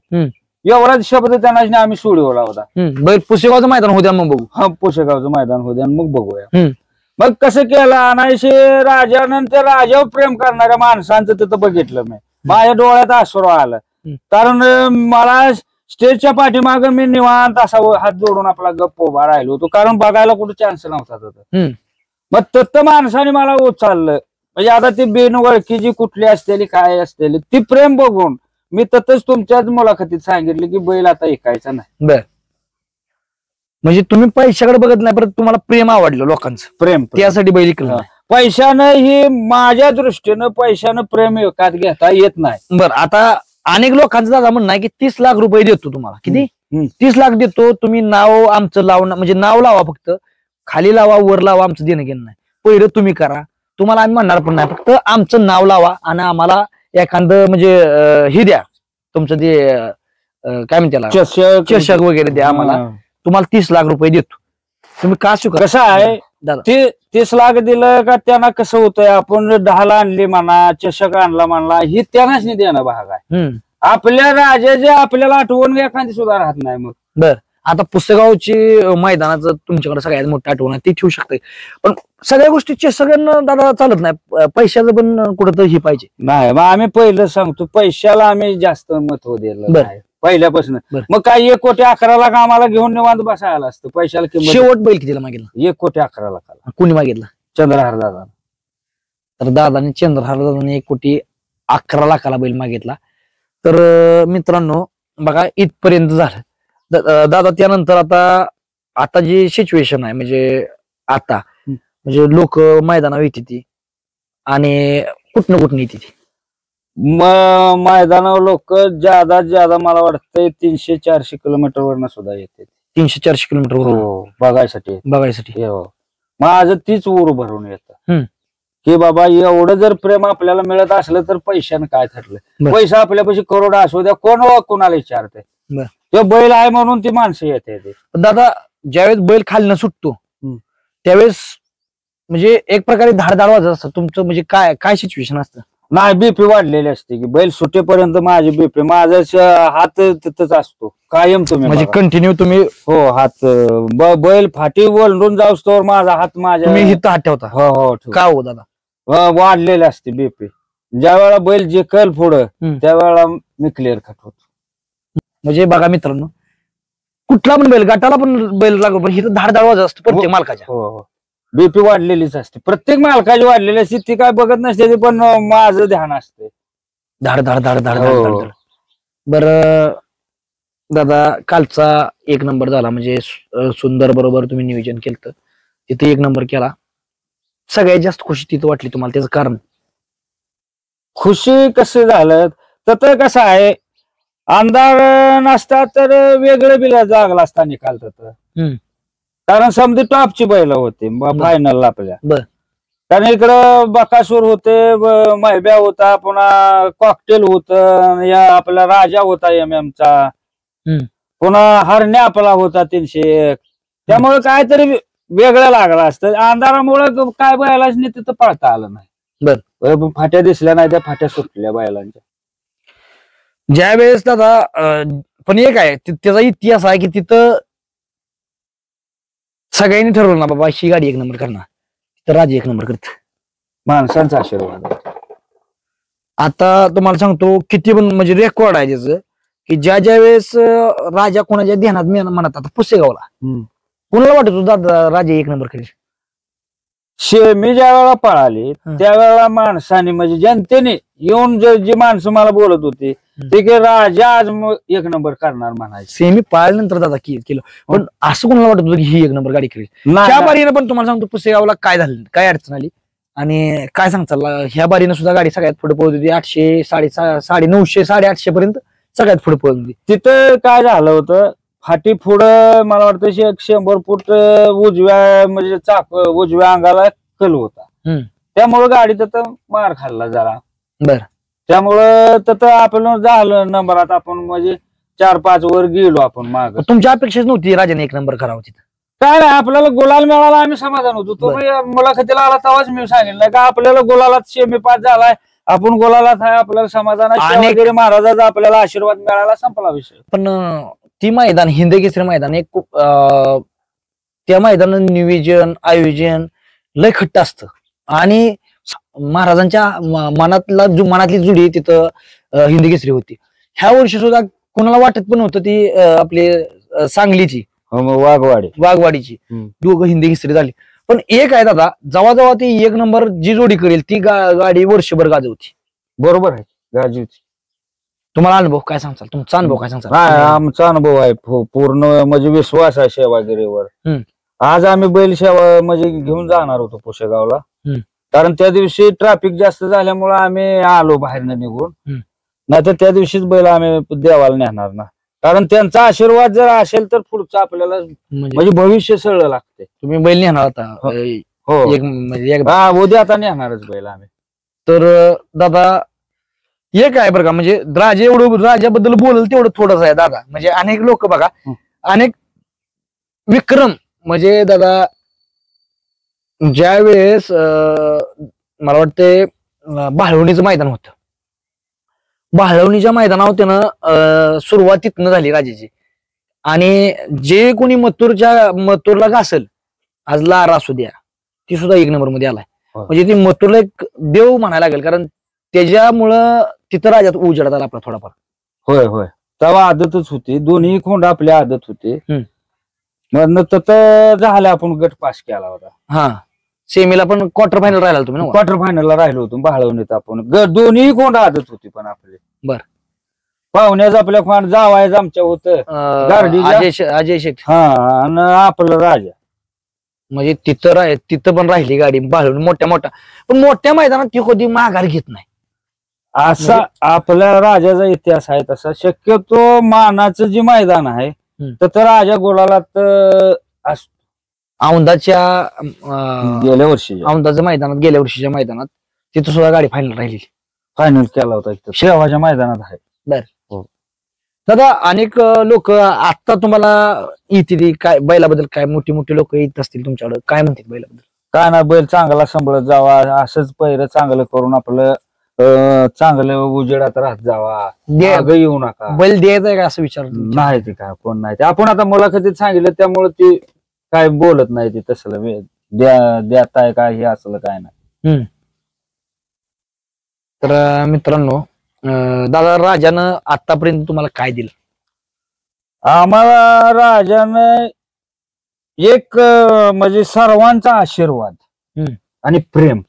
एवढाच शब्द त्यांना आम्ही सोडवला होता. बैल पुसेगावचं मैदान होत्या मग बघू. हा, पुसेगावचं मैदान होत्या मग बघूया. मग कसं केलं अनायसे राजानंतर राजावर प्रेम करणाऱ्या माणसांचं तिथं बघितलं मी. माझ्या डोळ्यात अश्रू आलं. कारण मला स्टेजच्या पाठीमागं मी निवांत असा हात जोडून आपला गप्प उभा राहिलो होतो, कारण बघायला कुठं चान्स नव्हता तिथं. मग तत्त माणसाने मला उचललं. म्हणजे आता ती बिनओळखी जी कुठली असलेली काय असलेली ती प्रेम बघून मी ततच तुमच्याच मुलाखतीत सांगितलं की बैल आता ऐकायचा नाही. बर, म्हणजे तुम्ही पैशाकडे बघत नाही, परत तुम्हाला प्रेम आवडलं लोकांचं, प्रेम त्यासाठी बैल ऐकलं. पैशानं ही माझ्या दृष्टीनं पैशानं प्रेम विकत घेता येत नाही. बर, आता अनेक लोकांचं दादा म्हणणं आहे की 30 लाख रुपये देतो तुम्हाला. किती? 30 लाख देतो, तुम्ही नाव आमचं लावणं, म्हणजे नाव लावा, फक्त खाली लावा वर लावा, आमचं देणं घेणं नाही, पहिलं तुम्ही करा, तुम्हाला आम्ही म्हणणार पण नाही, फक्त आमचं नाव लावा आणि आम्हाला एखादं म्हणजे हे द्या, तुमचं ते काय म्हणते त्याला, चषक वगैरे द्या आम्हाला, तुम्हाला 30 लाख रुपये देतो. तुम्ही का स्वीकार? कसं आहे दादा, ते 30 लाख दिलं का त्यांना कसं होतंय, आपण 10 आणली म्हणा, चषक आणला म्हणला, ही त्यांनाच नाही देणं भाग आहे. आपल्या राजाचे आपल्याला आठवण एखादी सुद्धा राहत नाही. मग बर, आता पुसेगावची मैदानाचं तुमच्याकडे सगळ्यात मोठं आठवण आहे, ती ठेवू शकते, पण सगळ्या गोष्टी सगळ्यांना दादा चालत नाही, पैशाचं पण कुठं हे पाहिजे. नाही, मग आम्ही पहिलं सांगतो पैशाला आम्ही जास्त महत्व दिलं नाही पहिल्यापासून. मग काय 1,11 लाख आम्हाला घेऊन निवांत बसायला असतं, पैशाला किंमत. शेवट बैल कितीला मागितला? 1,11 लाखाला. कोणी मागितला? चंद्रहार दादा. तर दादाने, चंद्रहार दादाने 1,11 लाखाला बैल मागितला. तर मित्रांनो बघा, इथपर्यंत झालं दादा. त्यानंतर आता जी सिच्युएशन आहे, म्हणजे आता म्हणजे लोक मैदानावर येते ती आणि कुठनं येते ती मैदानावर लोक ज्यादा मला वाटतंय 300-400 किलोमीटर वरनं सुद्धा येते. 300-400 किलोमीटर बघायसाठी. माझं तीच ऊर भरून येतं की बाबा एवढं जर प्रेम आपल्याला मिळत असलं तर पैशानं काय ठरलं. पैसा आपल्यापाशी करोड असू द्या, कोणाला विचारते, ते बैल आहे म्हणून ती माणसं येते. दादा ज्यावेळेस बैल खाली न सुटतो त्यावेळेस म्हणजे एक प्रकारे धाडधाड वाजत असतं तुमचं, म्हणजे काय सिच्युएशन असतं? नाही, बीपी वाढलेली असते की बैल सुटेपर्यंत माझी बीपी, माझा हात तिथंच असतो कायम. तुम्ही म्हणजे कंटिन्यू तुम्ही? हो, हात बैल फाटी ओलंडून जाऊस तर माझा हात तुम्ही हित हात ठेवता? हो. का हो दादा? वाढलेली असते बीपी. ज्या वेळेला बैल जे कल पुढं त्यावेळेला मी क्लिअर कट होतो. म्हणजे बघा मित्रांनो, कुठला पण बैल, गटाला पण बैल लागतो, पण हिथं धाडधाड वाजत असतं प्रत्येक मालकाच्या. हो, बीपी वाढलेलीच असते, प्रत्येक मालकाची वाढलेली असते, ती काय बघत नसते, पण माझं ध्यान असते धाड धाड धाड धाड धाड. बरं दादा, कालचा 1 नंबर झाला, म्हणजे सुंदर बरोबर तुम्ही नियोजन केलं, तिथे 1 नंबर केला. सगळ्यात जास्त खुशी तिथं वाटली तुम्हाला, त्याचं कारण? खुशी कसं झालं तर कसं आहे, अंधार नसता तर वेगळं बिल जागला असता निकाल तर, कारण समधी टॉपची बैल होते फायनल आपल्या. कारण इकडं बकासूर होते, मैब्या होता, पुन्हा कॉकटेल होत, या आपला राजा होता MM चा, पुन्हा हरण्या आपला होता 301. त्यामुळे काहीतरी वेगळं लागलं असतं. अंधारामुळे काय बैलाच नाही तिथं पळता आलं नाही. फाट्या दिसल्या नाही, त्या फाट्या सुटल्या बैलांच्या. ज्या वेळेस दादा, पण एक आहे त्याचा इतिहास आहे की तिथं सगळ्यांनी ठरवलं ना बाबा ही गाडी 1 नंबर करणार, तर राजा 1 नंबर करत, माणसांचा आशीर्वाद. आता तुम्हाला सांगतो किती पण म्हणजे रेकॉर्ड आहे त्याचं, की ज्या वेळेस राजा कोणाच्या ध्यानात म्हणत, आता पुसेगावला कोणाला वाटत होता राजा 1 नंबर करेल? मी ज्या वेळेला पळाली त्यावेळेला माणसाने, म्हणजे जनतेने येऊन जी माणसं मला बोलत होती ते की राजा आज 1 नंबर करणार म्हणायचे. सेमी पाळल्यानंतर दादा केलं, पण असं कोणाला वाटत होतं की ही 1 नंबर गाडी करेल? त्या बारीनं पण तुम्हाला सांगतो पुसेगावला काय झालं, काय अडचण आली आणि काय सांगता, ह्या बारीनं सुद्धा गाडी सगळ्यात पुढे पोहोच होती. 800, 950, 850 पर्यंत सगळ्यात पुढे पोहोच होती. तिथं काय झालं होतं, फाटी पुढं मला वाटतं 100 फूट उजव्या, म्हणजे चाक उजव्या अंगाला कल होता, त्यामुळे गाडी तिथं मार खाल्ला जरा. त्यामुळं तिथं आपण झालं नंबरात, आपण म्हणजे 4-5 वर गेलो आपण माग. तुमच्या अपेक्षाच नव्हती राजाने 1 नंबर करावं तिथं? काय नाही, आपल्याला गुलाल मिळाला, आम्ही समाधान होतो. तुम्ही मुलाखतीला आला तेव्हाच मी सांगितलं का आपल्याला गुलालात सेमी 5 झालाय, आपण गोलालाच आहे, आपल्याला समाधान आहे. वगैरे महाराजाचा आपल्याला आशीर्वाद मिळाला, संपला विषय. पण ती मैदान हिंद केसरी मैदान एक खूप त्या मैदानात नियोजन आयोजन लय खट्ट असतं आणि महाराजांच्या मनातली जुडी तिथं हिंद केसरी होती. ह्या वर्षी सुद्धा कोणाला वाटत पण होतं ती आपली सांगलीची वाघवाडीची दोघं हिंदी केसरी झाली. पण एक आहे दादा, जेव्हा ती एक नंबर जी जोडी करेल ती गाडी वर्षभर गाजवती. बरोबर आहे, गाजवती. तुम्हाला अनुभव काय सांगचाल? तुमचा अनुभव काय सांगचाल? आमचा अनुभव आहे पूर्ण, म्हणजे विश्वास आहे सेवागिरीवर. आज आम्ही बैल सेवा म्हणजे घेऊन जाणार होतो पुशेगावला, कारण त्या दिवशी ट्रॅफिक जास्त झाल्यामुळे आम्ही आलो बाहेरनं निघून. नाहीतर त्या दिवशीच बैल आम्ही देवाला नेणार ना, कारण त्यांचा आशीर्वाद जर असेल तर पुढचं आपल्याला म्हणजे भविष्य सरळ लागते. तुम्ही बैल नेणार आता? हो, उद्या आता नेणारच बैल आम्ही. तर दादा एक आहे बरं का, म्हणजे राजाबद्दल बोलल तेवढं थोडंच आहे दादा. म्हणजे अनेक लोक बघा, अनेक विक्रम, म्हणजे दादा ज्या वेळेस मला वाटते भाळवणीचं मैदान होतं, भाळवणीच्या मैदानावर त्यानं सुरुवातीतनं झाली राजाची. आणि जे कोणी मथुरला घासल, आज लारा असू द्या, ती सुद्धा एक नंबर मध्ये आलाय. म्हणजे ती मथुरला एक देव म्हणायला लागेल, कारण त्याच्यामुळं तिथं राजात उजेडात आला आपला थोडाफार. होय होय, तेव्हा आदतच होती, दोन्ही खोंड आपल्या आदत होते. तर झालं, आपण गट पास केला होता. हा, सेमीला पण क्वार्टर फायनल राहिला तुम्ही ना? क्वार्टर फायनलला राहिलो होतो भाळवणीत आपण. दोन्ही खोंड आदत होती पण आपले. बर, पाहुण्याच आपल्या खोंड जावायचं आमच्या होतं अजय शेठ. हा, आणि आपलं राजा. म्हणजे तिथं पण राहिली गाडी भाळवून मोठ्या पण मोठ्या मैदानात ती कधी माघार घेत नाही, असा आपल्या राजाचा इतिहास आहे. तसा शक्यतो मानाचं जे मैदान आहे तर राजा गोलालात असतो. औंधाच्या गेल्या वर्षी औंधाच्या मैदानात, गेल्या वर्षीच्या मैदानात तिथं सुद्धा गाडी फायनल राहिली. फायनल केला होता शेवाच्या मैदानात आहे. बर, दादा अनेक लोक आता तुम्हाला येतील काय बैलाबद्दल, काय मोठी लोक येत असतील तुमच्याकडे, काय म्हणतील बैलाबद्दल? काय ना, बैल चांगला सांभाळत जावा, असंच पहिलं चांगलं करून आपलं चांगलं उजेडात राहत जावा, येऊ नका. बैल द्यायचा का असं विचार नाही, ते काय कोण नाही. आपण आता मुलाखतीत सांगितलं त्यामुळे ती काय बोलत नाही, ते तसलं द्याताय काय हे असलं काय नाही. तर मित्रांनो, दादा राजानं आतापर्यंत तुम्हाला काय दिलं? आम्हाला राजानं एक म्हणजे सर्वांचा आशीर्वाद आणि प्रेम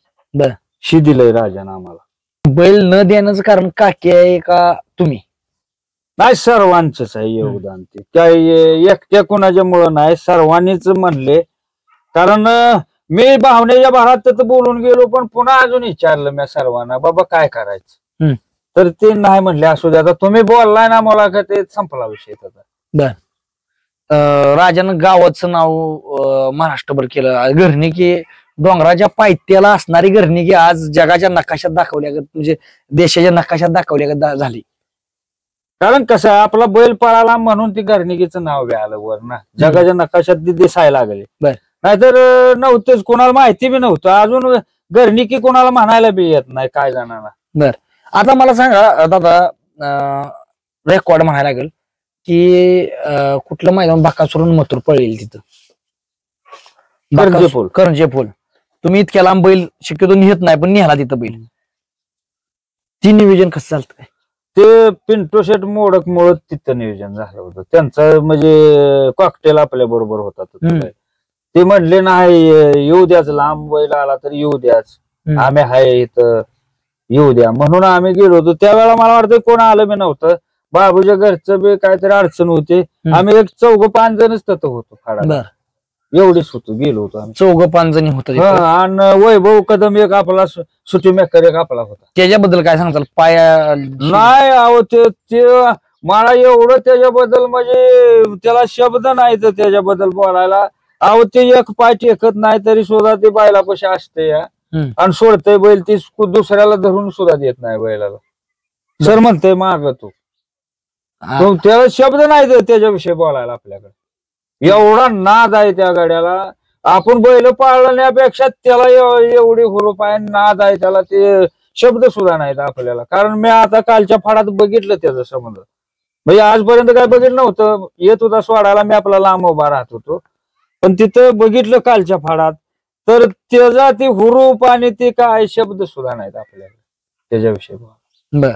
शी दिलंय राजानं आम्हाला. बैल न देण्याचं कारण काकी आहे का तुम्ही? नाही, सर्वांचंच आहे योगदान. ते काही एकट्या कोणाच्या मुळे नाही, सर्वांनीच म्हणले. कारण मी भावनेच्या भरात तर बोलून गेलो, पण पुन्हा अजून विचारलं मी सर्वांना, बाबा काय करायचं, तर ते नाही म्हणले असू द्या, आता तुम्ही बोललाय ना मला का, ते संपला विषय त्याचा. बर, राजानं गावाचं नाव महाराष्ट्रभर केलं. घरणिकी डोंगराच्या पायथ्याला असणारी घरणिकी आज जगाच्या नकाशात दाखवल्या, म्हणजे देशाच्या नकाशात दाखवल्या झाली. कारण कसं आपला बैल पळाला म्हणून ती घरणिकीचं नाव घ्यायला वर ना, जगाच्या नकाशात ती दिसायला लागले. नाहीतर नव्हतेच, कोणाला माहिती बी नव्हतं. अजून घरणिकी कोणाला म्हणायला बी येत नाही काय जणांना. बर, आता मला सांगा दादा, रेकॉर्ड म्हणायला लागेल की कुठलं मैदान बाकासुरून मथुर पळेल तिथं? करंजेफोल. तुम्ही इतक्या लांब बैल शक्यतो नेत नाही, पण नेहाला तिथं बैल. ती नियोजन कसं चालतं काय? ते पिंटो शेट मोडक मुळे तिथं नियोजन झालं होतं त्यांचं, म्हणजे कॉकटेल आपल्या बरोबर होता. ते म्हणले नाही येऊ द्याच, लांब बैल आला तर येऊ द्याच, आम्ही हाय इथं, येऊ द्या, म्हणून आम्ही गेलो होतो. त्यावेळेला मला वाटतं कोण आलं बी नव्हतं, बाबूच्या घरचं बी काहीतरी अडचण होती. आम्ही एक 4-5 जणच तिथं होतो फाडा, एवढीच होतो, गेलो होतो आम्ही 4-5 जणी होतो. आणि वैभव कदम एक आपला सुटी मेकर एक आपला होता. त्याच्याबद्दल काय सांगताल? पाया नाही अहो, ते मला एवढं त्याच्याबद्दल म्हणजे त्याला शब्द नाही तर त्याच्याबद्दल बोलायला. अहो, ते एक पाय टेकत नाही तरी सुद्धा ते बैलापाशी असते आणि सोडतय बैल, ती दुसऱ्याला धरून सुद्धा देत नाही बैलाला. सर म्हणतोय माग तू, त्याला शब्द नाही त्याच्याविषयी बोलायला आपल्याकडे. एवढा नाद आहे त्या गाड्याला. आपण बैल पाळण्यापेक्षा त्याला एवढी हुरूप आहे, नाद आहे त्याला. ते शब्द सुद्धा नाहीत आपल्याला. कारण मी आता कालच्या फाडात बघितलं त्याचा संबंध. म्हणजे आजपर्यंत काय बघितलं नव्हतं. येत होता सोडायला, मी आपला लांब उभा राहत होतो, पण तिथं बघितलं कालच्या फाडात, तर त्याचा ते हुरूप आणि ते काय शब्द सुद्धा नाहीत आपल्याला त्याच्याविषयी. बर,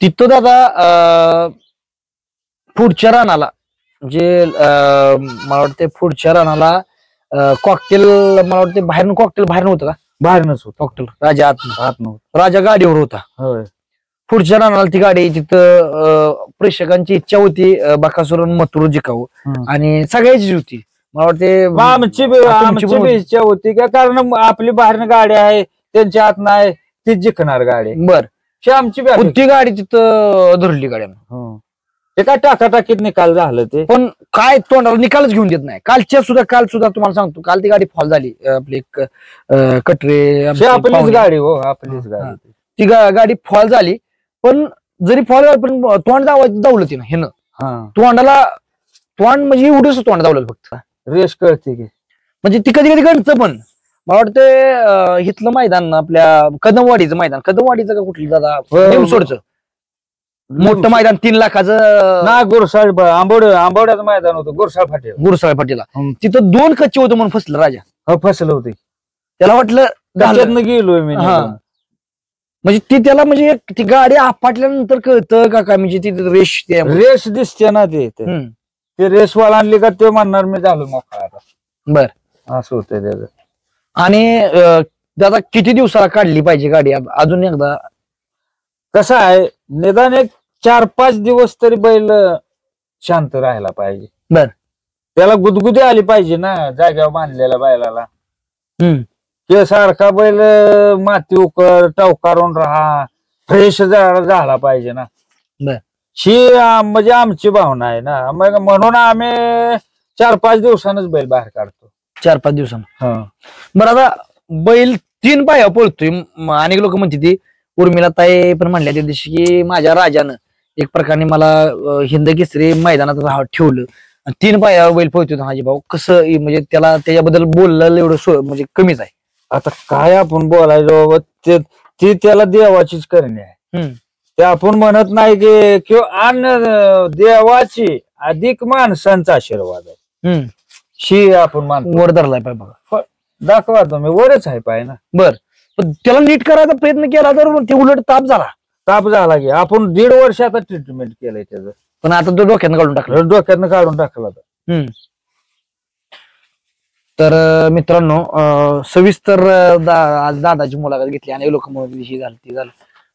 तिथं दादा पुढच्या रानाला म्हणजे मला वाटतं पुढच्या रानाला कॉकटेल, मला वाटतं बाहेरून कॉकटेल बाहेर नव्हतं का? बाहेरनच होत कॉकटेल राजा आत नव्हतं. राजा गाडीवर होता. होय, पुढच्या रानाला ती गाडी, तिथं प्रेक्षकांची इच्छा होती बकासूर मथुर जिंकावं आणि सगळ्याचीच होती. मला वाटते आमची इच्छा होती का, कारण आपली बाहेरनं गाडी आहे, त्यांच्या हात नाही, तीच जिंकणार गाडी. बर, आमची ती गाडी तिथं धरली गाड्या. ते काय टाकाटाकीत निकाल झालं ते, पण काय तोंडाला निकालच घेऊन देत नाही. काल सुद्धा तुम्हाला सांगतो, काल ती गाडी फॉल झाली आपली कटरे, आपलीच गाडी. हो, आपलीच गाडी. ती गाडी फॉल झाली, पण जरी फॉल झाली पण तोंड दावलं तिनं हेनं तोंडाला. तोंड म्हणजे एवढंच तोंड दावलं फक्त. रेस कळते की म्हणजे ती कधी कधी गणतं. पण मला वाटतं इथलं मैदान आपल्या कदमवाडीचं मैदान, कदमवाडीचं का कुठलं दादा, निमसोडचं मोठं मैदान 3 लाखाचं ना, गुरसाळ आंबवड्याचं मैदान होतं, गुरसाळ फाटीला. तिथं 2 कच्चे होतं म्हणून फसलं राजा. फसलं होते, त्याला वाटलं गेलोय मी. म्हणजे ती त्याला म्हणजे ती गाडी आपटल्यानंतर कळतं का काय, म्हणजे ती रेस दिसते ना, ते रेसवाला आणली का ते म्हणणार मी झालो मोकळा आता. बर, असं होतंय त्याचं. आणि दादा किती दिवसाला काढली पाहिजे गाडी अजून एकदा? कसं आहे, निदान एक 4-5 दिवस तरी बैल शांत राहायला पाहिजे. बर, त्याला गुदगुदी आली पाहिजे ना जाग्यावर बांधलेल्या बैलाला. ते सारखा बैल माती उकर टवकारून राहा, फ्रेश झाला पाहिजे ना. ही म्हणजे आमची भावना आहे ना. म्हणून आम्ही 4-5 दिवसांच बैल बाहेर काढतो. 4-5 दिवसांना. बरं, आता बैल 3 पाया पळतोय. अनेक लोक म्हणते ती उर्मिला ताई पण म्हणल्या त्या दिवशी की माझ्या राजानं एक प्रकारे मला हिंद केसरी मैदानात ठेवलं, 3 पायावर बैल पळतोय हाजी भाऊ. कसं म्हणजे त्याला त्याच्याबद्दल बोललं एवढं म्हणजे कमीच आहे. आता काय आपण बोलायचं, ती त्याला देवाचीच करणी आहे. ते आपण म्हणत नाही की किंवा देवाची अधिक माणसांचा आशीर्वाद आहे. शी आपण मानतो. वर धरलाय पाय बघा, दाखवा तुम्ही, वरच आहे पाय ना. बर, पण त्याला नीट करायचा प्रयत्न केला तर ते उलट ताप झाला की आपण 1.5 वर्ष आता ट्रीटमेंट केलंय त्याचं. पण आता तो डोक्यानं काढून टाकला. तर मित्रांनो, सविस्तर आज दादाची मुलाखत घेतली आणि लोक म्हणून झालं.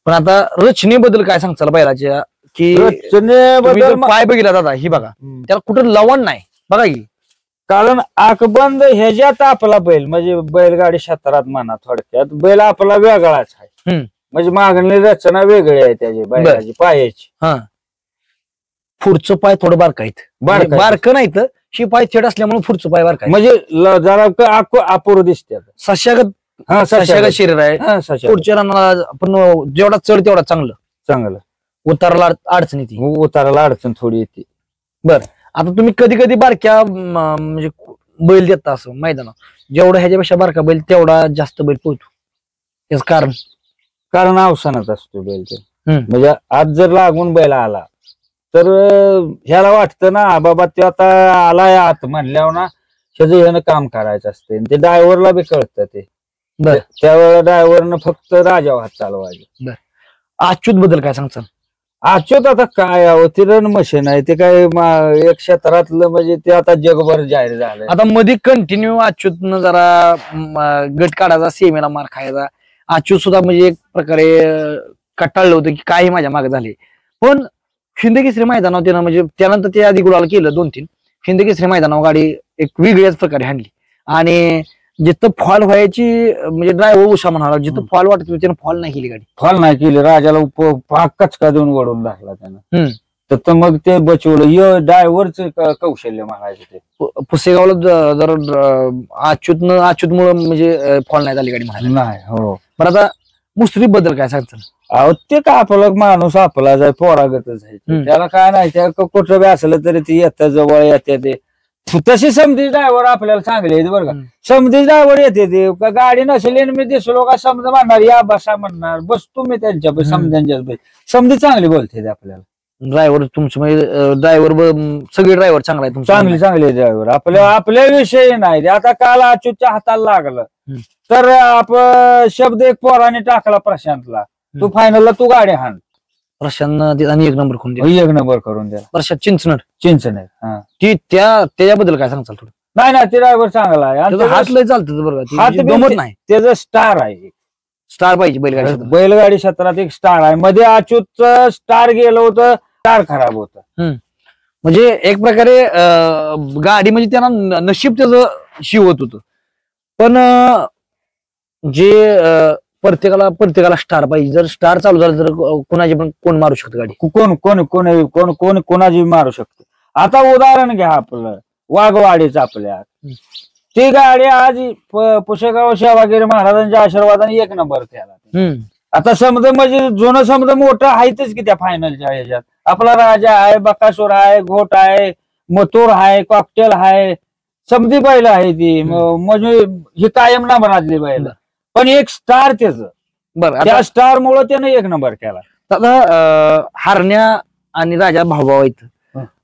पण आता रचनेबद्दल काय सांगचाल बैलाच्या? की रचनेबद्दल पाय बघितला दादा, ही बघा, त्याला कुठं लवण नाही बघा की. कारण आकबंद ह्याच्यात आपला बैल म्हणजे बैलगाडी क्षेत्रात म्हणा, थोडक्यात बैल आपला वेगळाच आहे. म्हणजे मागणी रचना वेगळी आहे त्याची बैलाची पायाची. पुढचं पाय थोडं बारकं नाही तर शी पाय थेट असल्यामुळे पुढचं पाय बारका, म्हणजे जरा अपूर्व दिसते. सशागत शरीर आहे. पुढच्या रानाला पण जेवढा चढ तेवढा चांगलं. उताराला अडचण येते. उताराला अडचण थोडी येते. बर, आता तुम्ही कधी कधी बारक्या म्हणजे बैल देता असं मैदानात, जेवढा ह्याच्यापेक्षा बारका बैल तेवढा जास्त बैल पोहतो. त्याच कारण अवसानात असतो बैल ते. म्हणजे आज जर लागून बैल आला तर ह्याला वाटतं ना बाबा ते आता आलाय आत म्हणल्यावर ना त्याचं ह्यानं काम करायचं असते. ते ड्रायव्हरला बी कळतं ते. त्यावेळेला ड्रायव्हरनं फक्त राजावर हात चालवायचे. अच्युत बद्दल काय सांगचाल? अच्युत आता काय ती रन मशीन आहे. ते काय एक क्षेत्रातलं म्हणजे ते आता जगभर जाहीर झालं. आता मध्ये कंटिन्यू अच्युतनं जरा गट काढायचा, सेमीला मार खायचा. अच्युत सुद्धा म्हणजे एक प्रकारे कटाळलं होतं की काही माझ्या मागे झाले. पण हिंद केसरी मैदानावर त्यानं म्हणजे त्यानंतर ते आधी गुलाल केलं 2-3. हिंद केसरी मैदानावर गाडी एक वेगळ्याच प्रकारे हाणली. आणि जिथं फॉल व्हायची म्हणजे ड्रायव्हर उषा म्हणाला, जिथं फॉल वाटत त्यानं फॉल नाही केली गाडी. फॉल नाही केली. राजाला कचका देऊन वळून दाखला त्यानं. तर मग ते बचवलं. ड्रायव्हरच कौशल्य म्हणायचं ते. पुसेगावला जर अच्युतमुळे म्हणजे फॉल नाही झाली गाडी म्हणायला नाही. हो, पण आता मुश्रीफ बद्दल काय सांगतं? अहो ते का आपला माणूस आपला जाय पोरागतच आहे. त्याला काय नाही, त्या कुठं बी असलं तरी ती येतं जवळ येते. ते तशी समधी ड्रायव्हर आपल्याला चांगले आहेत बरं का. समधी ड्रायव्हर येते ते गाडी नसेल मी दिसलो का समजा म्हणणार या बसा म्हणणार, बसतो मी त्यांच्या समध्यांच्या समधी चांगली बोलते आपल्याला. ड्रायव्हर तुमचं म्हणजे ड्रायव्हर सगळे ड्रायव्हर चांगला आहे चांगले चांगले ड्रायव्हर आपल्या विषयी नाही. आता काल अच्युतच्या हाताला लागलं तर आपण शब्द एक पोराने टाकला प्रशांतला, तू फायनलला तू गाडी हाण. प्रशांत आणि एक नंबर करून एक नंबर करून द्या. प्रशांत चिंचणर ती त्याच्याबद्दल काय सांगचाल थोडं. नाही ना ते ड्रायव्हर चांगला आहे, हात लय चालतं बरं, हात गमत नाही. त्याचं स्टार आहे, स्टार पाहिजे बैलगाडी क्षेत्रात एक स्टार आहे. मध्ये अच्युतचं स्टार गेलं होतं, स्टार खराब होतं. म्हणजे एक प्रकारे गाडी म्हणजे त्यांना नशीब त्याचं शिवत होतं. पण जे प्रत्येकाला स्टार पाहिजे. जर स्टार चालू झालं तर कोणाची पण कोण मारू शकतो गाडी, कोण कोण कोण कोण कोण कोणाची मारू शकतो. आता उदाहरण घ्या आपलं वाघवाडीचं, आपल्या ती गाडी आज पुशेगाव शेवागिरी महाराजांच्या आशीर्वादाने एक नंबर केला. आता समजा म्हणजे जुनं समजा मोठं आहेतच की त्या फायनलच्या ह्याच्यात. आपला राजा आहे, बकासूर आहे, घोट आहे, मथुर आहे, कॉकटेल आहे, समधी बैल आहे ती, म्हणजे ही कायम नंबरातली बैल. पण एक स्टार त्याचं, बरं त्या स्टार मुळे त्यानं एक नंबर केला. आता हरण्या आणि राजा भाऊ आहेत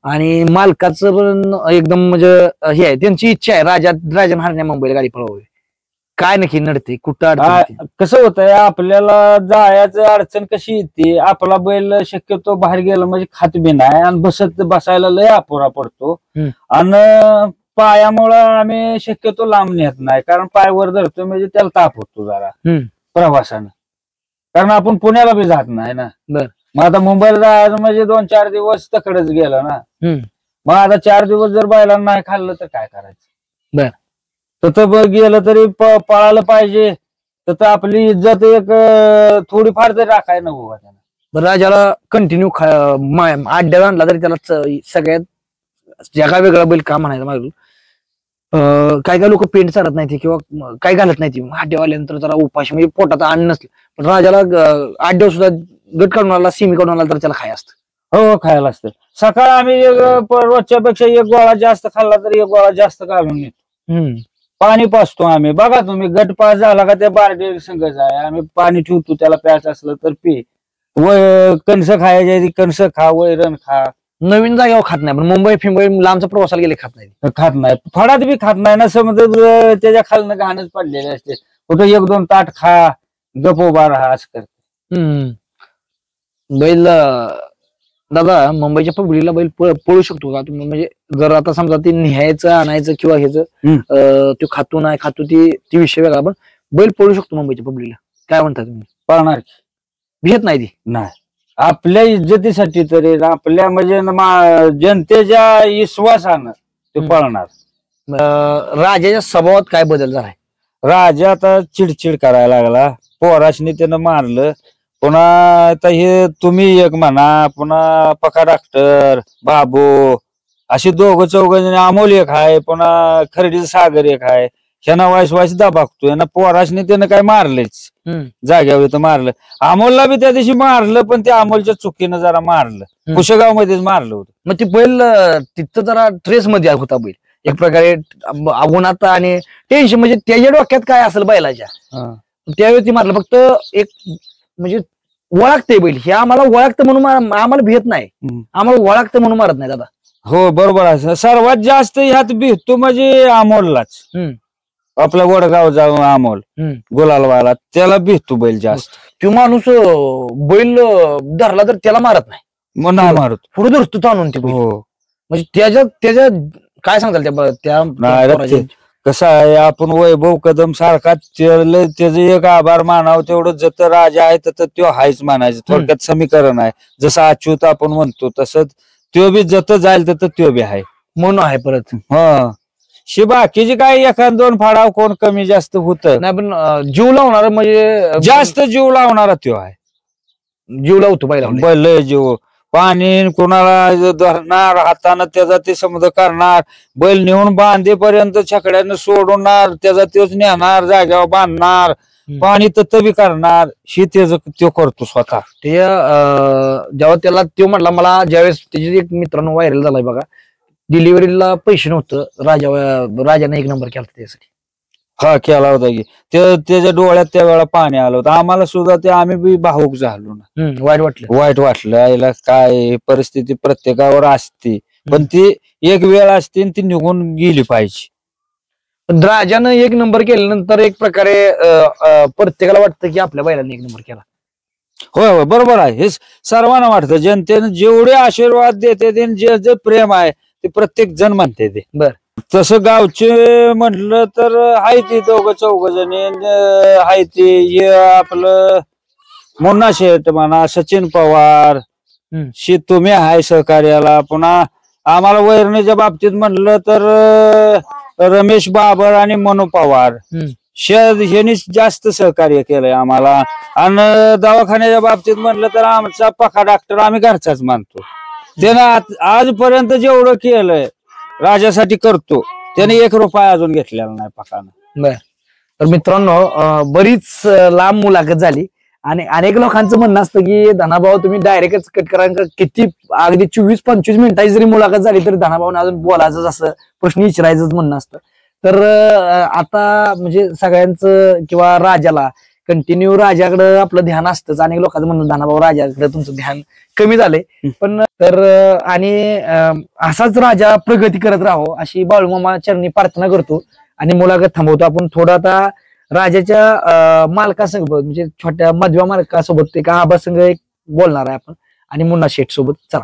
आणि मालकाचं पण एकदम म्हणजे हे आहे, त्यांची इच्छा आहे राजन हरण्या मुंबईला गाडी पळवावी. काय नक्की नडते, कुठं कसं होतंय आपल्याला जायचं अडचण कशी येते. आपला बैल शक्यतो बाहेर गेला म्हणजे खात बी नाही आणि बसायला लय अपुरा पडतो. आणि पायामुळं आम्ही शक्यतो लांब नेत नाही, कारण पाय वर धरतो म्हणजे त्याला ताप होतो जरा प्रवासानं, कारण आपण पुण्याला बी जात नाही ना. मग आता मुंबईला जायचं म्हणजे 2-4 दिवस तकडच गेलं ना. मग आता 4 दिवस जर बैलांना नाही खाल्लं तर काय करायचं. तर गेलं तरी पळायला पाहिजे, तर आपली इज्जत एक थोडीफार तरी राखाय नको का त्याला. राजाला कंटिन्यू अड्ड्यात आणला तरी त्याला सगळ्यात जगा वेगळा बैल का म्हणायचं माझं. काय काय लोक पेंट चालत नाही किंवा काय घालत नाही, अड्ड्यावर आल्यानंतर जरा उपाशी म्हणजे पोटात अन्न नसलं. पण राजाला अड्ड्यावर सुद्धा गट काढून आला, सिमी काढून आला तर त्याला खाय असतं. हो खायला असतं. सकाळ आम्ही रोजच्या पेक्षा एक गोळा जास्त खाल्ला तरी एक गोळा जास्त घालून नेतो. पाणी पाचतो आम्ही. बघा तुम्ही गट पास झाला का त्या बारडे संघच आहे, आम्ही पाणी ठेवतो, त्याला प्यायचं असलं तर पी. कणस खायच्या कणस खा, वैरण खा. नवीन जागेवर खात नाही, पण मुंबई लांबचा प्रवासाला गेले खात नाही. फळात बी खात नाही ना. समजा त्याच्या खालनं घाणच पडलेले असते. कुठं 1-2 ताट खा, गप उभा राहा असं करते. बैल दादा मुंबईच्या पब्लिकला बैल पळू शकतो का तुम्ही? म्हणजे जर आता समजा ती न्यायचं आणायचं किंवा ह्याचं तो खातो नाही खातो ती विषय वेगळा, पण बैल पळू शकतो मुंबईच्या पब्लिकला, काय म्हणता तुम्ही? पळणार भेट नाही ती नाही. आपल्या इज्जतीसाठी तरी, आपल्या म्हणजे जनतेच्या विश्वासानं ते पळणार. राजाच्या स्वभावात काय बदल झालाय? राजा आता चिडचिड करायला लागला, पोराशनी त्यानं मारलं. पुन्हा आता हे तुम्ही एक म्हणा, पुन्हा पका डॉक्टर बाबू अशी 2-4 जण, अमोल एक आहे, पुन्हा खरेडीचं सागर एक आहे. ह्याना वाईस दाबागतोय ना. पोराशनी त्यानं काय मारलंच, जाग्यावर तर मारलं. अमोलला बी त्या दिवशी मारलं, पण त्या अमोलच्या चुकीनं जरा मारलं, कुशेगाव मध्येच मारलं होतं. मग ती बैल तिथं जरा ट्रेस मध्ये होता बैल एक प्रकारे अगुणात आणि टेन्शन, म्हणजे त्याच्या डोक्यात काय असेल बैलाच्या, त्यावेळी ती मारलं. फक्त एक म्हणजे ओळखते बैल, हे आम्हाला ओळखतं म्हणून आम्हाला भेट नाही, आम्हाला ओळखतं म्हणून मारत नाही दादा. हो बरोबर आहे. सर्वात जास्त ह्यात भेटतो म्हणजे अमोललाच. आपला वडगाव जाऊन अमोल गुलालवाला, त्याला भेटतो बैल जास्त. तो माणूस बैल धरला तर त्याला मारत नाही, मग नाही मारत, पुढे धरतो आणून ते. म्हणजे त्याच्या काय सांगताल त्या कसं आहे, आपण वैभव कदम सारखा त्याचं एक आभार मानावं तेवढं. जत राजा आहे तर तो हायच मानायचं, थोडक्यात समीकरण आहे. जसं अच्युत आपण म्हणतो तसं तो बी जत जाईल तर तो बी आहे म्हणून आहे. परत शि बाकीची काय 1-2 फाडाव कोण कमी जास्त होत नाही, पण जीव लावणार म्हणजे जास्त जीव लावणारा तो आहे. जीव लावतो बैल जीव. पाणी कोणाला धरणार हातानं, त्याचा ते समजा करणार. बैल नेऊन बांधेपर्यंत छकड्यानं सोडवणार, त्याचा तोच नेणार, जाग्यावर बांधणार, पाणी तत्वी करणार. ही तो करतो स्वतः. जेव्हा त्याला तो म्हटला, मला ज्यावेळेस त्याची एक मित्रांनो व्हायरल झालाय बघा, डिलिव्हरीला पैसे नव्हतं, राजाने 1 नंबर केला त्यासाठी. हा केला होता की त्याच्या डोळ्यात त्यावेळेला पाणी आलं होतं. आम्हाला सुद्धा ते आम्ही बी भावूक झालो ना. वाईट वाटलं. आईला काय परिस्थिती प्रत्येकावर असते, पण ती एक वेळ असते ती निघून गेली पाहिजे. पण राजानं 1 नंबर केल्यानंतर एक प्रकारे प्रत्येकाला वाटतं की आपल्या बैलाने 1 नंबर केला. होय होय बरोबर आहे. हे सर्वांना वाटतं. जनतेने जेवढे आशीर्वाद देते ते जे प्रेम आहे ते प्रत्येक जण म्हणते ते. बर. तसं गावचे म्हटलं तर आहे ती 2-4 जणी आहे ती आपलं मुन्ना शेठ म्हणा, सचिन पवार, तुम्ही आहे सहकार्याला. पुन्हा आम्हाला वैरणीच्या बाबतीत म्हटलं तर रमेश बाबर आणि मनू पवार ह्यांनी जास्त सहकार्य केलंय आम्हाला. आणि दवाखान्याच्या बाबतीत म्हटलं तर आमचा पक्का डॉक्टर आम्ही घरचाच मानतो. त्यानं आजपर्यंत जेवढं केलंय राजासाठी करतो, त्याने 1 रुपया अजून घेतलेला नाही पकानं. बर. तर मित्रांनो, बरीच लांब मुलाखत झाली आणि अनेक लोकांचं म्हणणं असतं की धनाभाऊ तुम्ही डायरेक्टच कट करा, किती अगदी 24-25 मिनिटाची जरी मुलाखत झाली तरी धनाभाऊने अजून बोलायचं असं प्रश्न विचारायचं म्हणणं असतं. तर आता म्हणजे सगळ्यांचं किंवा राजाला कंटिन्यू राजाकडे आपलं ध्यान असतंच. अनेक लोकांचं म्हणणं धनाभाऊ राजाकडे तुमचं ध्यान कमी झालंय, पण तर आणि असाच राजा प्रगती करत राहो अशी बाळूमामा चरणी प्रार्थना करतो आणि मुलाखत थांबवतो. आपण थोडं आता राजाच्या मालकासंग म्हणजे छोट्या मधव्या मालकासोबत एका आबासंग एक बोलणार आहे आपण आणि मुन्ना शेठ सोबत. चला.